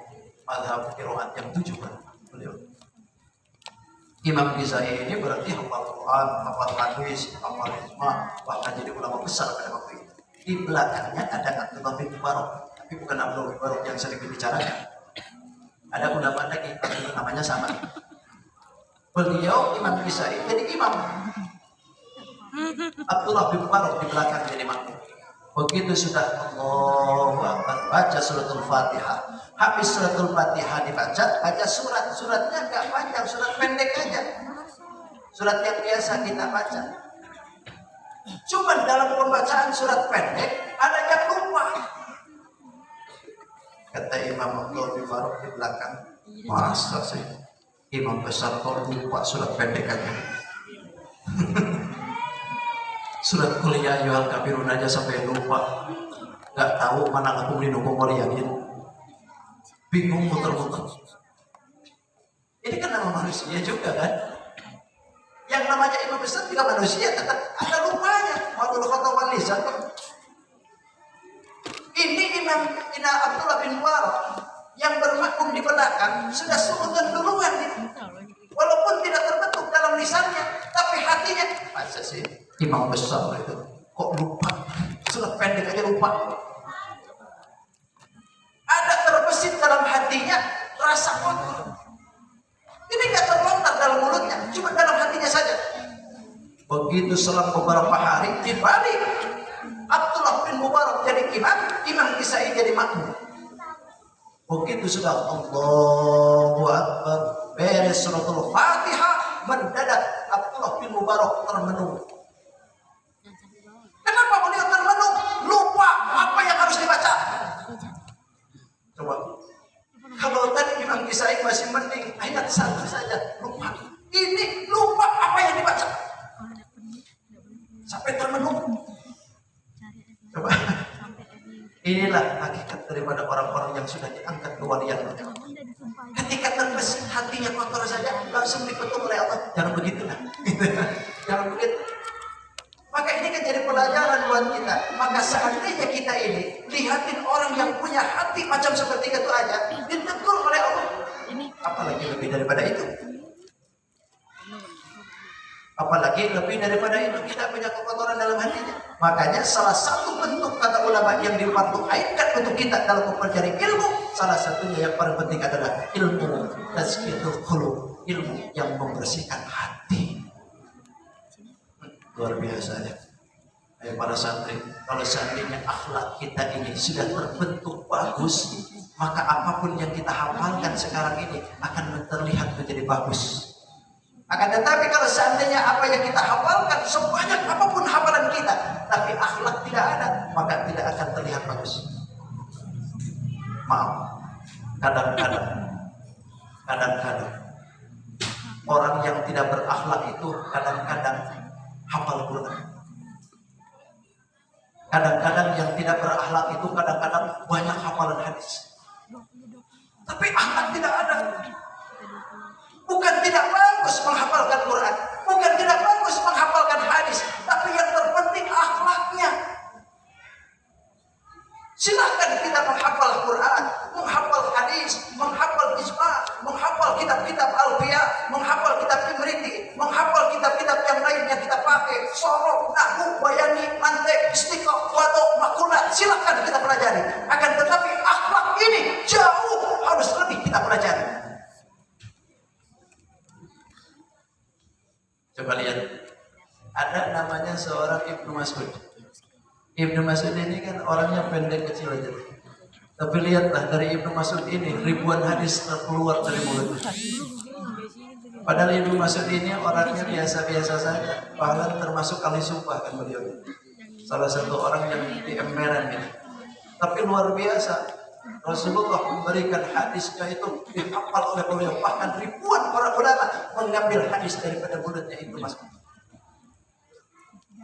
mazhab qiraat yang 7 kan beliau. Imam Bisai ini berarti hafal Quran, hafal hadis, hafal ijma, bahkan jadi ulama besar pada waktu itu. Di belakangnya ada Abdullah bin Mubarak, tapi bukan Abdullah bin Mubarak yang sering dibicarakan. Ada ulama lagi, namanya sama. Beliau Imam Bisai jadi imam. Abdullah bin Mubarak di belakang jadi makmum. Begitu sudah Allahu Akbar, baca suratul Fatihah. Habis suratul Fatihah dibaca, baca suratnya nggak panjang, surat pendek aja. Surat yang biasa kita baca. Cuman dalam pembacaan surat pendek ada yang lupa. Kata Imam Abdul Faruk di belakang, masa sih imam besar kok lupa surat pendek aja. Surat kuliah yuhal kafirun aja sampai lupa. Gak tahu mana aku melindungi Mariamin. Bingung muter-muter. Ini kan nama manusia juga kan. Yang namanya imam besar juga manusia, tetap ada lupanya. Matul khotawan lisan. Ini Imam Abdullah bin Mubarak yang bermakmum di belakang sudah seutuh duluan. Walaupun tidak terbentuk dalam lisannya, tapi hatinya masa sih imam besar itu kok lupa surat pendek aja lupa. Ada terbesit dalam hatinya rasa kotor. Ini gak terlontar dalam mulutnya, cuma dalam hatinya saja. Begitu selang beberapa hari dibalik Abdullah bin Mubarak jadi Imam Kisai jadi makmum. Begitu sudah Allahu Akbar, beres suratul Fatihah, mendadak Abdullah bin Mubarak termenung. Kenapa beliau termenung? Lupa apa yang harus dibaca. Coba. Kalau tadi Imam Kisai masih mending ayat 1 saja, lupa. Ini lupa apa yang dibaca. Sampai termenung. Coba. Inilah hakikat daripada orang-orang yang sudah diangkat ke walian. Ketika terbesit hatinya kotor saja, langsung dikutuk oleh Allah. Jangan begitu lah. Jangan begitu. Maka ini kan jadi pelajaran buat kita. Maka seandainya kita ini lihatin orang yang punya hati macam seperti itu aja, ditegur oleh Allah. Apalagi lebih daripada itu. Apalagi lebih daripada itu kita punya kekotoran dalam hatinya. Makanya salah satu bentuk kata ulama yang diparduainkan untuk kita dalam mempelajari ilmu, salah satunya yang paling penting adalah ilmu tazkiyatul qulub, ilmu yang membersihkan hati. Luar biasa ya. Ayo para santri, kalau seandainya akhlak kita ini sudah terbentuk bagus, maka apapun yang kita hafalkan sekarang ini akan terlihat menjadi bagus. Akan tetapi kalau seandainya apa yang kita hafalkan sebanyak apapun hafalan kita, tapi akhlak tidak ada, maka tidak akan terlihat bagus. Maaf, kadang-kadang orang yang tidak berakhlak itu kadang-kadang hafal Quran. Kadang-kadang yang tidak berakhlak itu kadang-kadang banyak hafalan hadis. Tapi akhlak tidak ada. Bukan tidak bagus menghafalkan Quran, bukan tidak bagus menghafalkan hadis, tapi yang terpenting akhlaknya. Silahkan kita menghafal Quran, menghafal hadis, menghafal ijma, menghafal kitab-kitab Alfiyah, menghafal kitab Imriti, menghafal kitab-kitab yang lain yang kita pakai, sorok, nahwu, bayani, mantek, istiqah, wadok, makulat. Silahkan kita pelajari. Akan tetapi akhlak ini jauh harus lebih kita pelajari. Coba lihat, ada namanya seorang Ibnu Mas'ud. Ibnu Mas'ud ini kan orangnya pendek kecil aja. Tapi lihatlah dari Ibnu Mas'ud ini ribuan hadis keluar dari mulutnya. Padahal Ibnu Mas'ud ini orangnya biasa-biasa saja. Bahkan termasuk ahli sumpah kan beliau. Salah satu orang yang di emperan ini. Tapi luar biasa. Rasulullah memberikan hadisnya itu dihafal oleh beliau. Bahkan ribuan para ulama mengambil hadis daripada mulutnya Ibnu Mas'ud.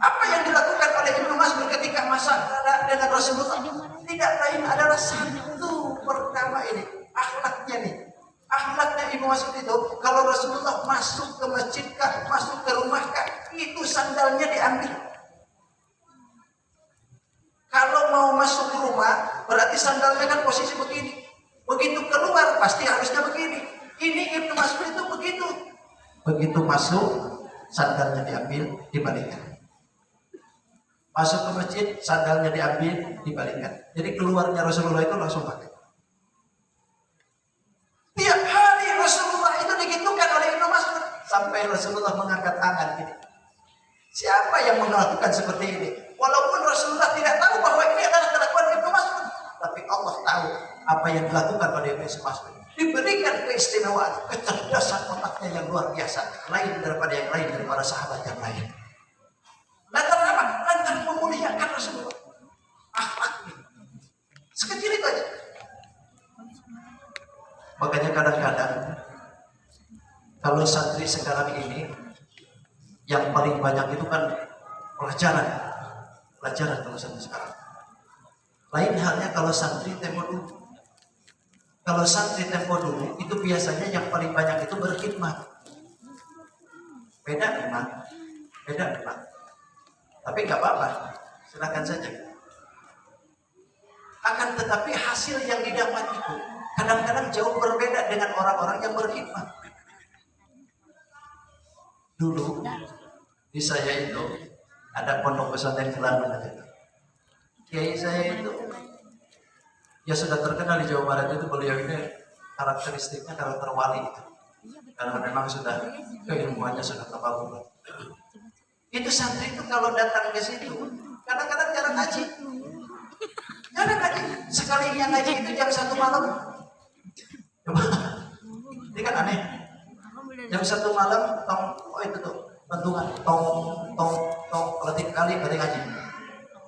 Apa yang dilakukan oleh Ibnu Mas'ud ketika masa dengan Rasulullah? Tidak lain adalah satu pertama ini akhlaknya nih. Akhlaknya Ibnu Mas'ud itu kalau Rasulullah masuk ke masjid kah, masuk ke rumah kah, itu sandalnya diambil. Kalau mau masuk ke rumah, berarti sandalnya kan posisi begini. Begitu keluar, pasti harusnya begini. Ini Ibnu Mas'ud itu begitu. Begitu masuk, sandalnya diambil, dibalikkan. Masuk ke masjid, sandalnya diambil, dibalikkan. Jadi keluarnya Rasulullah itu langsung pakai. Tiap hari Rasulullah itu digitukan oleh Ibnu Mas'ud. Sampai Rasulullah mengangkat tangan gini. Siapa yang melakukan seperti ini? Walaupun Rasulullah tidak tahu bahwa apa yang dilakukan pada Ibnu Mas'ud. Diberikan keistimewaan, kecerdasan otaknya yang luar biasa, lain daripada yang lain, daripada sahabat yang lain. Lantar apa? Lantar memuliakan Rasulullah. Akhlaknya sekecil itu aja. Makanya kadang-kadang kalau santri sekarang ini yang paling banyak itu kan pelajaran kalau santri sekarang. Lain halnya kalau santri tempo dulu. Kalau santri tempo dulu itu biasanya yang paling banyak itu berkhidmat. Beda memang. Tapi nggak apa-apa, silakan saja. Akan tetapi hasil yang didapat itu kadang-kadang jauh berbeda dengan orang-orang yang berkhidmat. Dulu di saya itu ada pondok pesantren Kelantan. Kiai saya itu ya sudah terkenal di Jawa Barat itu, beliau ini karakteristiknya karakter wali itu. Karena memang sudah keilmuannya sudah terbangun. Itu santri itu kalau datang ke situ kadang-kadang jarang ngaji. Sekali yang ngaji itu jam 1 malam. Coba, ini kan aneh. Jam 1 malam, itu tuh bentungan, tong, ketik kali ngaji.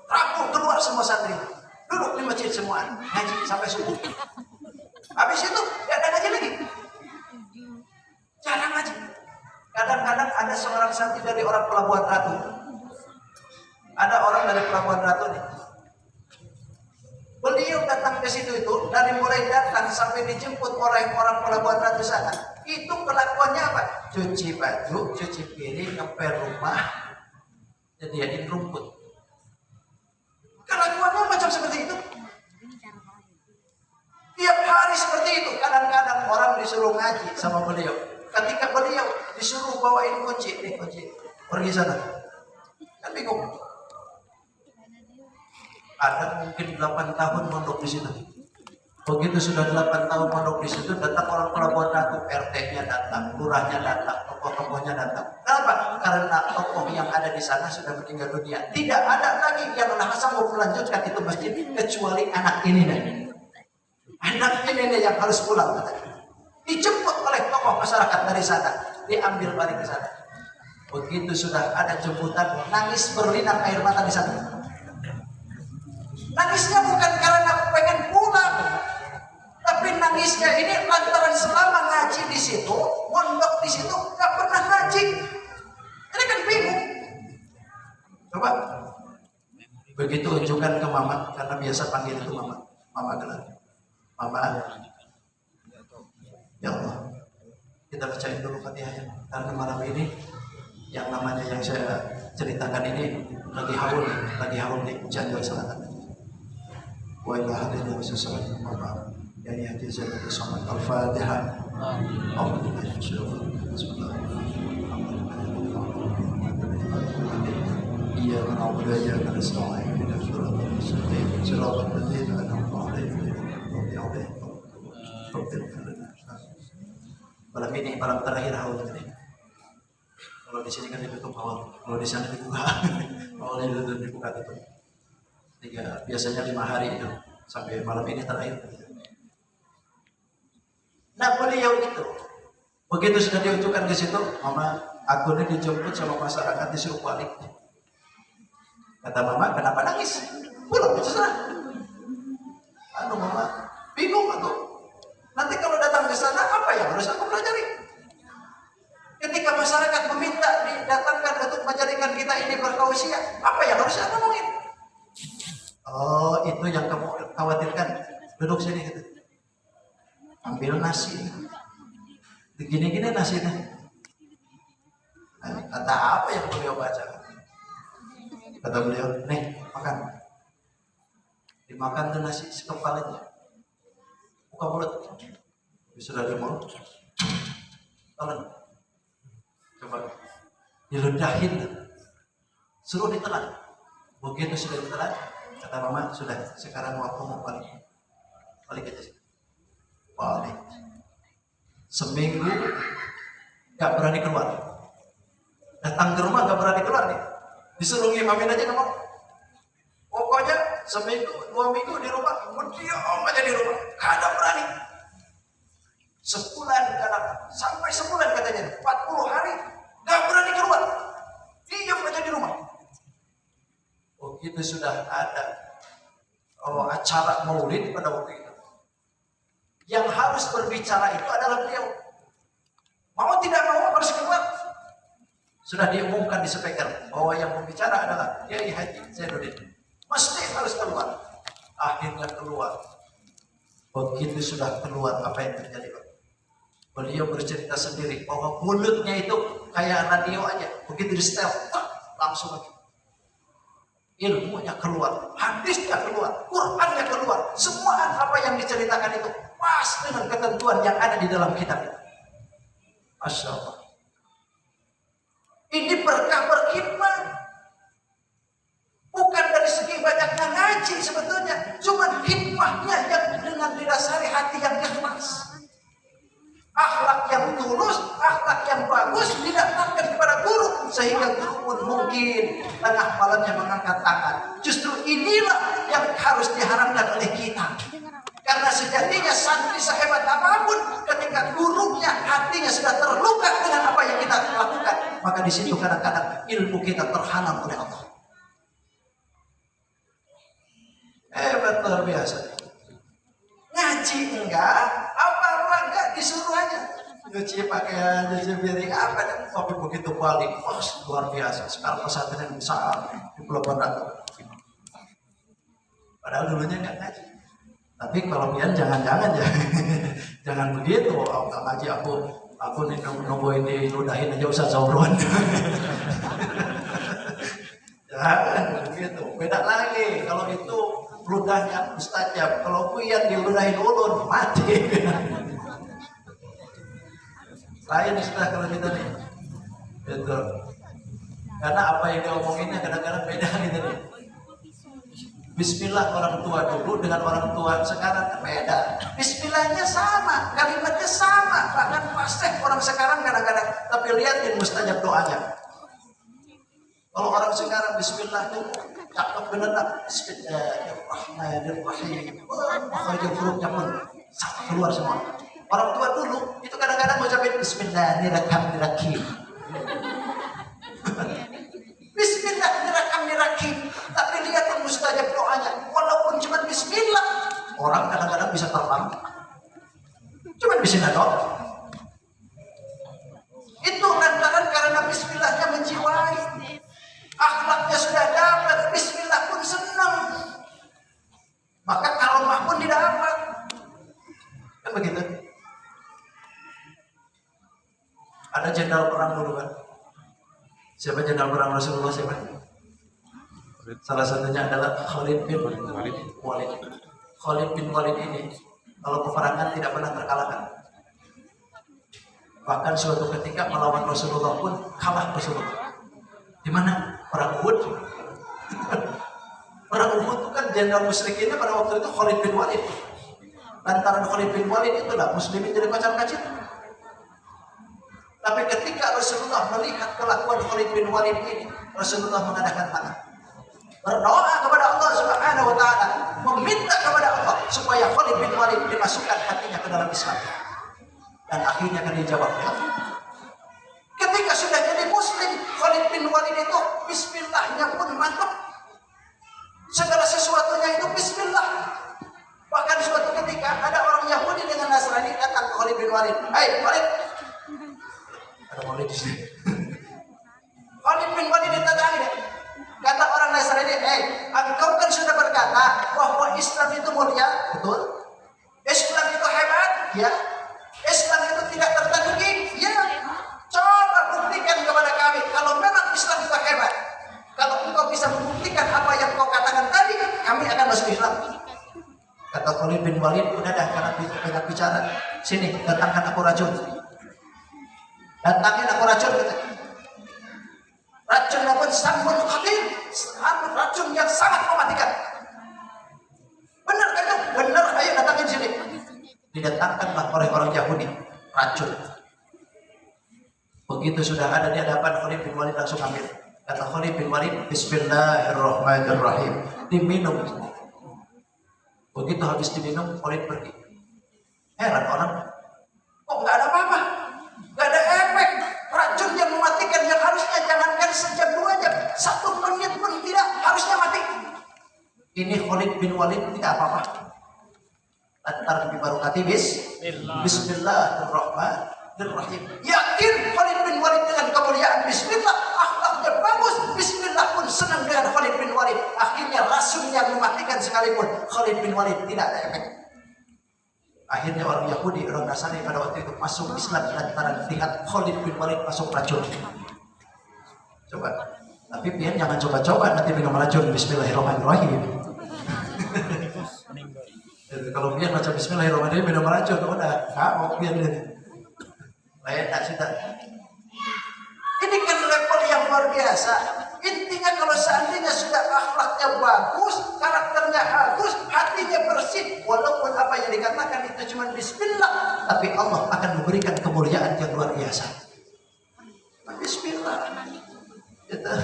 Rampung keluar semua santri, duduk di masjid semua, ngaji sampai subuh. Habis itu ya ada ngaji lagi. Jarang ngaji. Kadang-kadang ada seorang santri dari orang Pelabuhan Ratu. Ada orang dari Pelabuhan Ratu nih. Beliau datang ke situ itu dari mulai datang sampai dijemput orang Pelabuhan Ratu sana. Itu kelakuannya apa? Cuci baju, cuci piring, ngepel rumah, jadiin rumput. Kelakuannya macam seperti itu. Tiap hari seperti itu. Kadang-kadang orang disuruh ngaji sama beliau. Ketika beliau disuruh bawain kunci, pergi sana. Kan bingung. Ada mungkin 8 tahun mondok di situ. Begitu sudah 8 tahun mondok di situ, datang orang Pelabuhan Ratu, RT-nya datang, lurahnya datang, tokoh-tokohnya datang. Kenapa? Karena tokoh yang ada di sana sudah meninggal dunia. Tidak ada lagi yang sanggup melanjutkan itu masjid kecuali anak ini nih. Anak ini nih yang harus pulang katanya. Dijemput oleh tokoh masyarakat dari sana, diambil balik ke sana. Begitu sudah ada jemputan, nangis berlinang air mata di sana. Nangisnya bukan karena pengen pulang, tapi nangisnya ini lantaran selama ngaji di situ, mondok di situ, gak pernah ngaji. Ini kan bingung. Coba begitu unjukkan ke mama, karena biasa panggil itu mama gelar. Mama, ya Allah, kita bacain dulu Fatihahnya. Karena malam ini yang namanya yang saya ceritakan ini lagi haul nih, jangan selatan. Wa ila hadhihi wasallam mama yani hati zakat samat al-fatihah. Iya na'budu wa iyyaka nasta'in ihdinas siratal mustaqim siratal ladzina an'amta 'alaihim ghairil maghdubi 'alaihim. Malam ini malam terakhir haul ini. Kalau di sini kan ditutup awal, kalau di sana dibuka. Awalnya dibuka tutup. Biasanya 5 hari itu sampai malam ini terakhir. Nah beliau itu begitu sudah diunjukkan ke situ, mama aku ini dijemput sama masyarakat disuruh balik. Kata mama, kenapa nangis? Pulang terserah. Mama bingung aku. Nanti kalau datang ke sana apa yang harus aku pelajari? Ketika masyarakat meminta didatangkan untuk menjadikan kita ini bertausiah, apa yang harus aku ngomongin? Oh, itu yang kamu khawatirkan. Duduk sini gitu. Ambil nasi. Gini-gini nasinya. Kata apa yang beliau baca? Kata beliau, nih makan. Dimakan tuh nasi sekepalanya. Buka mulut. Sudah di mulut. Telan. Coba diludahin. Suruh ditelan. Begitu sudah ditelan, kata mama, sudah sekarang waktu mau balik aja sih. Balik. Seminggu gak berani keluar. Datang ke rumah gak berani keluar nih. Disuruh ngimamin aja gak mau. Pokoknya seminggu, 2 minggu di rumah, diam aja di rumah, kadang berani. Sebulan kadang, sampai sebulan katanya, 40 hari, gak berani keluar, diam aja di rumah. Begitu sudah ada acara maulid pada waktu itu, yang harus berbicara itu adalah beliau. Mau tidak mau harus keluar. Sudah diumumkan di speaker bahwa yang berbicara adalah Kiai Haji Zainuddin. Mesti harus keluar. Akhirnya keluar. Begitu sudah keluar, apa yang terjadi? Beliau bercerita sendiri bahwa mulutnya itu kayak radio aja. Begitu di setel, langsung lagi. Ilmunya keluar, hadisnya keluar, Qurannya keluar. Semua apa yang diceritakan itu pas dengan ketentuan yang ada di dalam kitab. Masya Allah. Ini berkah berkhidmat. Bukan dari segi banyaknya ngaji sebetulnya, cuma khidmahnya yang dengan didasari hati yang ikhlas. Akhlak yang tulus, akhlak yang bagus didatangkan kepada guru, sehingga guru pun mungkin tengah malamnya mengangkat tangan. Justru inilah yang harus diharapkan oleh kita. Karena sejatinya santri sehebat apapun, ketika gurunya hatinya sudah terluka dengan apa yang kita lakukan, maka di situ kadang-kadang ilmu kita terhalang oleh Allah. Hebat luar biasa. Ngaji enggak, apa-apa enggak, disuruh aja. Nyuci pakaian, nyuci piring, apa dan tapi begitu balik, luar biasa. Sekarang pesantren besar di Pulau Banda. Padahal dulunya enggak ngaji. Tapi kalau pian jangan-jangan ya, jangan begitu. Enggak ngaji aku nih nungguin diludahin aja usah sauron. Jangan begitu. Beda lagi kalau itu ludahnya mustajab, kalau kuyan diludahin ulun mati. Lain sudah kalau kita nih, betul. Karena apa yang diomonginnya kadang-kadang beda gitu nih. Bismillah orang tua dulu dengan orang tua sekarang beda. Bismillahnya sama, kalimatnya sama, bahkan pasti orang sekarang kadang-kadang. Tapi lihatin mustajab doanya. Kalau orang sekarang Bismillah itu cakep bener tak? Bismillahirrahmanirrahim. Makanya hurufnya pun keluar semua. Orang tua dulu itu kadang-kadang mengucapkan Bismillahirrahmanirrahim. Bismillahirrahmanirrahim. Tapi lihat mustajab doanya. Walaupun cuma Bismillah, orang kadang-kadang bisa terbang. Cuma Bismillah doang. Itu lantaran karena Bismillahnya menjiwai. Akhlaknya sudah dapat, Bismillah pun senang. Maka karomah pun didapat. Kan begitu. Ada jenderal perang dulu kan. Siapa jenderal perang Rasulullah siapa? Salah satunya adalah Khalid bin Walid. Khalid bin Walid ini kalau peperangan tidak pernah terkalahkan. Bahkan suatu ketika melawan Rasulullah pun kalah Rasulullah. Di mana? Perang Uhud. Perang Uhud itu kan jenderal musyrikinnya pada waktu itu Khalid bin Walid. Lantaran Khalid bin Walid itulah muslimin jadi kocar-kacir. Tapi ketika Rasulullah melihat kelakuan Khalid bin Walid ini, Rasulullah mengadakan tangan, berdoa kepada Allah Subhanahu wa taala, meminta kepada Allah supaya Khalid bin Walid dimasukkan hatinya ke dalam Islam. Dan akhirnya kan dijawabnya. Ketika sudah jadi muslim, Khalid bin Walid itu bismillahnya pun mantap. Segala sesuatunya itu bismillah. Bahkan suatu ketika ada orang Yahudi dengan Nasrani datang ke Khalid bin Walid. Hai Khalid. Ada Khalid di sini. Khalid bin Walid ditanya. Kata orang Nasrani, engkau kan sudah berkata bahwa Islam itu mulia, betul? Islam itu hebat, ya. Islam itu tidak tertandingi, ya. Coba buktikan kepada kami kalau memang Islam itu hebat. Kalau engkau bisa membuktikan apa yang kau katakan tadi, kami akan masuk Islam. Kata Khalid bin Walid, udah dah jangan banyak bicara. Sini, datangkan aku racun. Datangin aku racun, kata. Racun pun samun khatir, racun yang sangat mematikan. Benar kan? Benar, ayo datangin sini. Didatangkanlah oleh orang Yahudi racun. Begitu sudah ada di hadapan Khalid bin Walid langsung ambil. Kata Khalid bin Walid, Bismillahirrahmanirrahim. Diminum. Begitu habis diminum, Khalid pergi. Heran orang, kok nggak ada apa-apa, nggak ada efek. Racun yang mematikan yang harusnya jangankan sejam 2 jam, 1 menit pun tidak harusnya mati. Ini Khalid bin Walid tidak apa-apa. Lantaran dibarokati Bismillahirrahmanirrahim. Yakin Khalid bin Walid dengan kemuliaan Bismillah, akhlaknya bagus. Bismillah pun senang dengan Khalid bin Walid. Akhirnya racun yang mematikan sekalipun Khalid bin Walid tidak ada efek. Akhirnya orang Yahudi, orang Nasrani pada waktu itu masuk Islam lantaran lihat Khalid bin Walid masuk racun. Coba, tapi pian jangan coba-coba nanti minum racun. Bismillahirrahmanirrahim. Kalau pian baca Bismillahirrahmanirrahim minum racun, udah nggak mau pian deh. Lain tak sih tak. Ini kan level yang luar biasa. Intinya kalau seandainya sudah akhlaknya bagus, karakternya bagus, hatinya bersih, walaupun apa yang dikatakan itu cuma Bismillah, tapi Allah akan memberikan kemuliaan yang luar biasa. Bismillah. Gitu.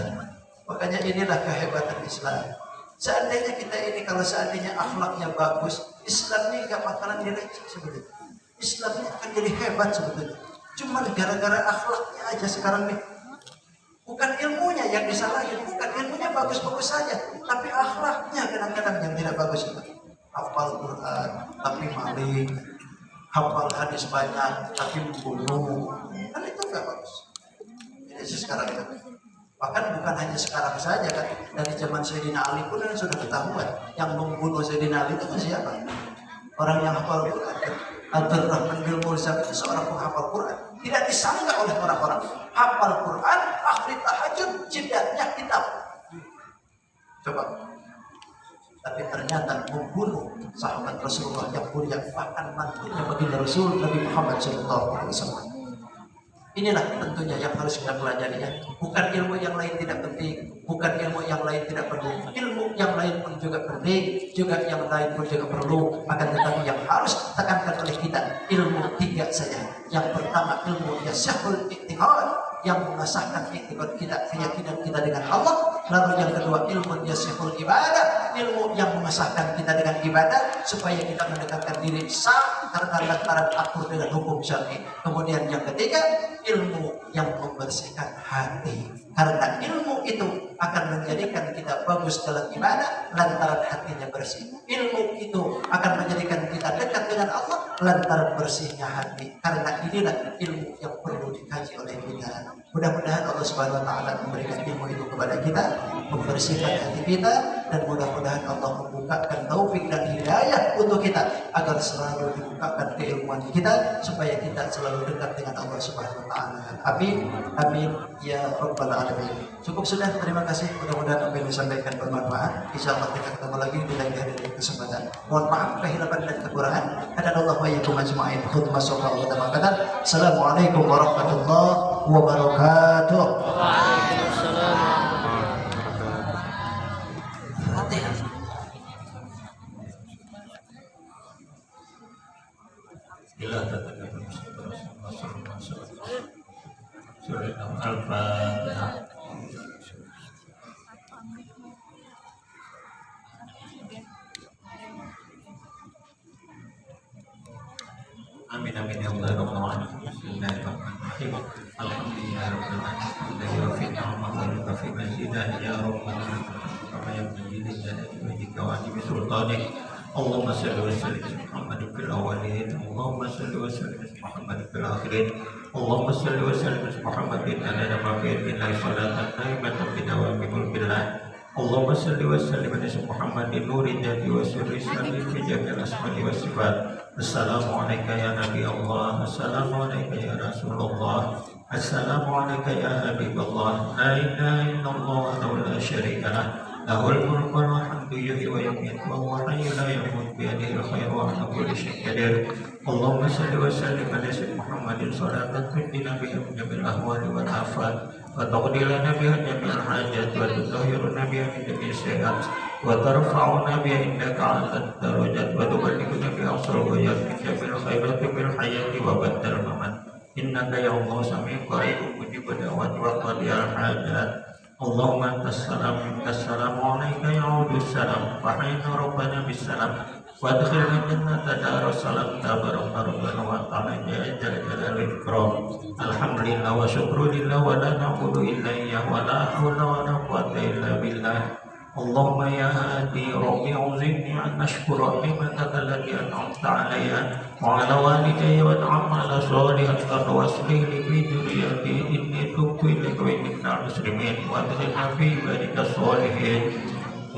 Makanya inilah kehebatan Islam. Seandainya kita ini, kalau seandainya akhlaknya bagus, Islam ini gak bakalan direcek sebetulnya. Islam ini akan jadi hebat sebetulnya. Cuman gara-gara akhlaknya aja sekarang nih. Bukan ilmunya yang disalahin, bukan ilmunya bagus-bagus saja, tapi akhlaknya kadang-kadang yang tidak bagus itu. Hafal Quran, tapi maling. Hafal hadis banyak, tapi membunuh. Kan itu gak bagus. Ini sekarang itu. Bahkan bukan hanya sekarang saja kan, dari zaman Sayyidina Ali pun sudah ketahuan. Yang membunuh Sayyidina Ali itu siapa? Orang yang hafal Quran. Abdurrahman bin Muljam itu seorang penghafal Quran. Tidak disangka oleh orang-orang. Hafal Quran, ahli tahajud, jidatnya kitab. Coba. Tapi ternyata membunuh sahabat Rasulullah yang mulia, bahkan mantunya baginda Rasul Nabi Muhammad SAW. Inilah tentunya yang harus kita pelajari ya. Bukan ilmu yang lain tidak penting, bukan ilmu yang lain tidak perlu. Ilmu yang lain pun juga penting, juga yang lain pun juga perlu. Akan tetapi yang harus ditekankan oleh kita ilmu 3 saja. Yang pertama ilmu yasihul i'tiqad, yang mengasahkan i'tiqad kita, keyakinan kita dengan Allah. Lalu yang kedua ilmu yasihul ibadah, ilmu yang mengasahkan kita dengan ibadah supaya kita mendekatkan diri sah karena lantaran akur dengan hukum syar'i. Kemudian yang ketiga ilmu yang membersihkan hati, karena ilmu itu akan menjadikan kita bagus dalam ibadah lantaran hatinya bersih. Ilmu itu akan menjadikan kita dekat dengan Allah lantaran bersihnya hati. Karena inilah ilmu yang perlu dikaji oleh kita. Mudah-mudahan Allah Subhanahu wa taala memberikan ilmu itu kepada kita, membersihkan hati kita, dan mudah-mudahan Allah membukakan taufik dan hidayah untuk kita agar selalu dibukakan keilmuan kita supaya kita selalu dekat dengan Allah Subhanahu wa taala. Amin. Amin ya rabbal alamin. Cukup sudah, terima kasih. Mudah-mudahan apa yang disampaikan bermanfaat. Insyaallah kita ketemu lagi di lain hari dan kesempatan. Mohon maaf kehilapan dan kekurangan. Hadanallahu wa iyyakum ajma'in. Khutbah sallallahu alaihi wasallam. Assalamualaikum warahmatullahi wabarakatuh. Waalaikumsalam. Al-Fatihah. Amin amin ya Allah rabbal alamin. Bismillahirrahmanirrahim. Alhamdulillahirabbil alamin. Alladzi wafina wa ma fi majidah ya rabbal alamin. Kama yanbaghi li jalali wajhika wa li sultanik. Allahumma shalli wa sallim ala Muhammadin fil awwalin. Allahumma shalli wa sallim ala Muhammadin fil akhirin. Allahumma shalli wa sallim ala Muhammadin ala nabiyyin billahi salatan naimatan bidawami mulkillah. Allahumma salli wa sallim ala Muhammadin nurin jati wa sirri salli fi jami'il asma'i wa sifat. Assalamualaikum ya Nabi Allah. Assalamualaikum ya Rasulullah. Assalamualaikum ya Habibullah. La ilaha illallah wa la syarika lah. Lahul mulku wal hamdu yuhyi wa yumiitu wa huwa hayyun la yamut bi yadihi al-khairu wa ala kulli syai'in qadir. Allahumma salli wa sallim ala Muhammadin salatan tunjina biha min jami'il ahwali wal afat wa taqdi lana biha jami'al hajat wa tutahhiruna biha min jami'is sayyi'at wa tarfa'una biha indaka 'alal darajat wa tuballighuna biha aqsal ghayat min jami'il khairati fil hayati wa ba'dal mamat. Innaka ya Allah sami'un qaribun mujibud da'wati wa qadiyal hajat. اللهم أنت السلام منك السلام عليك يعود السلام فحينا ربنا بالسلام وادخلنا الجنة دار السلام تبارك ربنا وتعالى يا جل جلال الإكرام. الحمد لله وشكر لله ولا نعبد إلا إياه ولا حول ولا قوة إلا بالله. اللهم يا هادي ربي أوزعني أن أشكر نعمتك التي أنعمت علي وعلى والدي وأن أعمل صالحا وأصلح لي في ذريتي إني تبت إليك وإني من المسلمين وأدخلنا في عبادك الصالحين.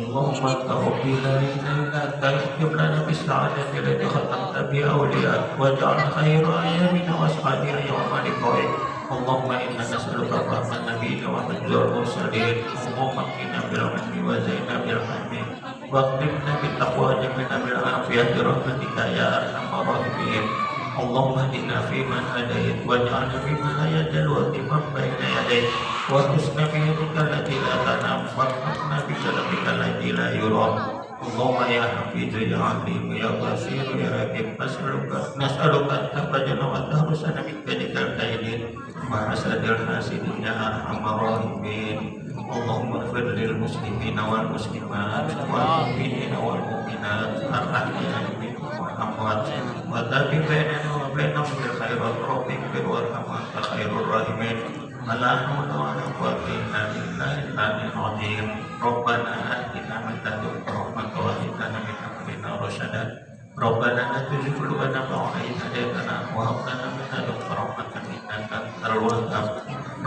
اللهم أنت ربي لا إله إلا أنت اختم لنا بالسعادة التي ختمت بها أولياء واجعل خير أيامنا وأسعد أيام لقائك. اللهم إنا نسألك رحمة النبيين ومجد المرسلين. اللهم اقنا برحمتك وزينا برحمتك واختمنا بالتقوى جميعا بالعافية برحمتك يا أرحم الراحمين. اللهم اهدنا فيمن هديت واجعلنا فيمن لا يدل وفيمن بين يديك واحرسنا بيدك التي لا تنام وارحمنا بكلامك الذي لا يرام. اللهم يا حفيظ يا عليم يا بصير يا رقيب نسألك أن تخرجنا وتحرسنا من كيدك الكائدين وحسد الحاسدين يا أرحم الراحمين. اللهم اغفر للمسلمين والمسلمات والمؤمنين والمؤمنات الأحياء منهم والأموات وتابع بيننا وبينهم بالخيرات رب اغفر وارحم وأنت خير الراحمين. ولا حول ولا قوة إلا بالله العلي العظيم. ربنا آتنا من لدنك رحمة وهب لنا من أمرنا رشدا. ربنا لا تزغ قلوبنا بعد إذ هديتنا وهب لنا من لدنك رحمة إنك أنت الوهاب.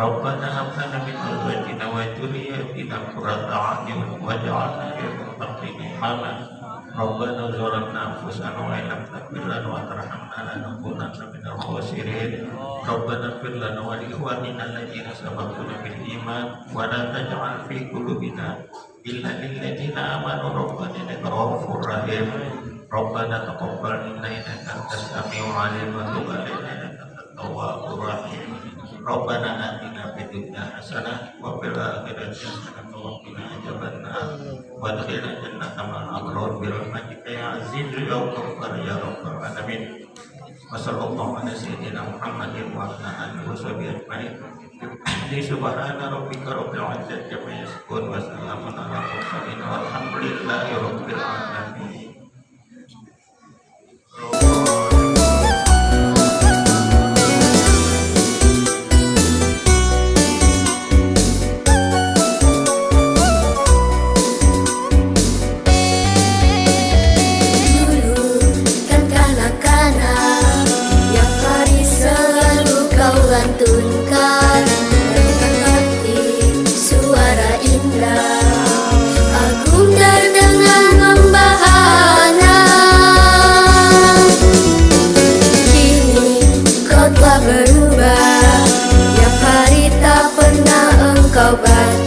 ربنا هب لنا من أزواجنا وذرياتنا قرة أعين واجعلنا للمتقين إماما. ربنا ظلمنا أنفسنا وإن لم تغفر لنا وترحمنا لنكونن من الخاسرين. ربنا اغفر لنا ولإخواننا الذين سبقونا بالإيمان ولا تجعل في قلوبنا إلا للذين آمنوا ربنا إنك رؤوف رحيم. ربنا تقبل منا إنك أنت السميع العليم وتب علينا إنك أنت التواب الرحيم. ربنا آتنا في الدنيا حسنة وفي الآخرة حسنة وقنا عذاب النار وادخلنا الجنة مع الأبرار برحمتك يا عزيز يا غفار يا رب العالمين. وصلى الله على سيدنا محمد وعلى آله وصحبه أجمعين. سبحان ربك رب العزة عما يصفون وسلام على المرسلين والحمد لله رب العالمين. Lantunkan hati suara indah agung terdengar membahana. Kini kau telah berubah, yang hari tak pernah engkau baca.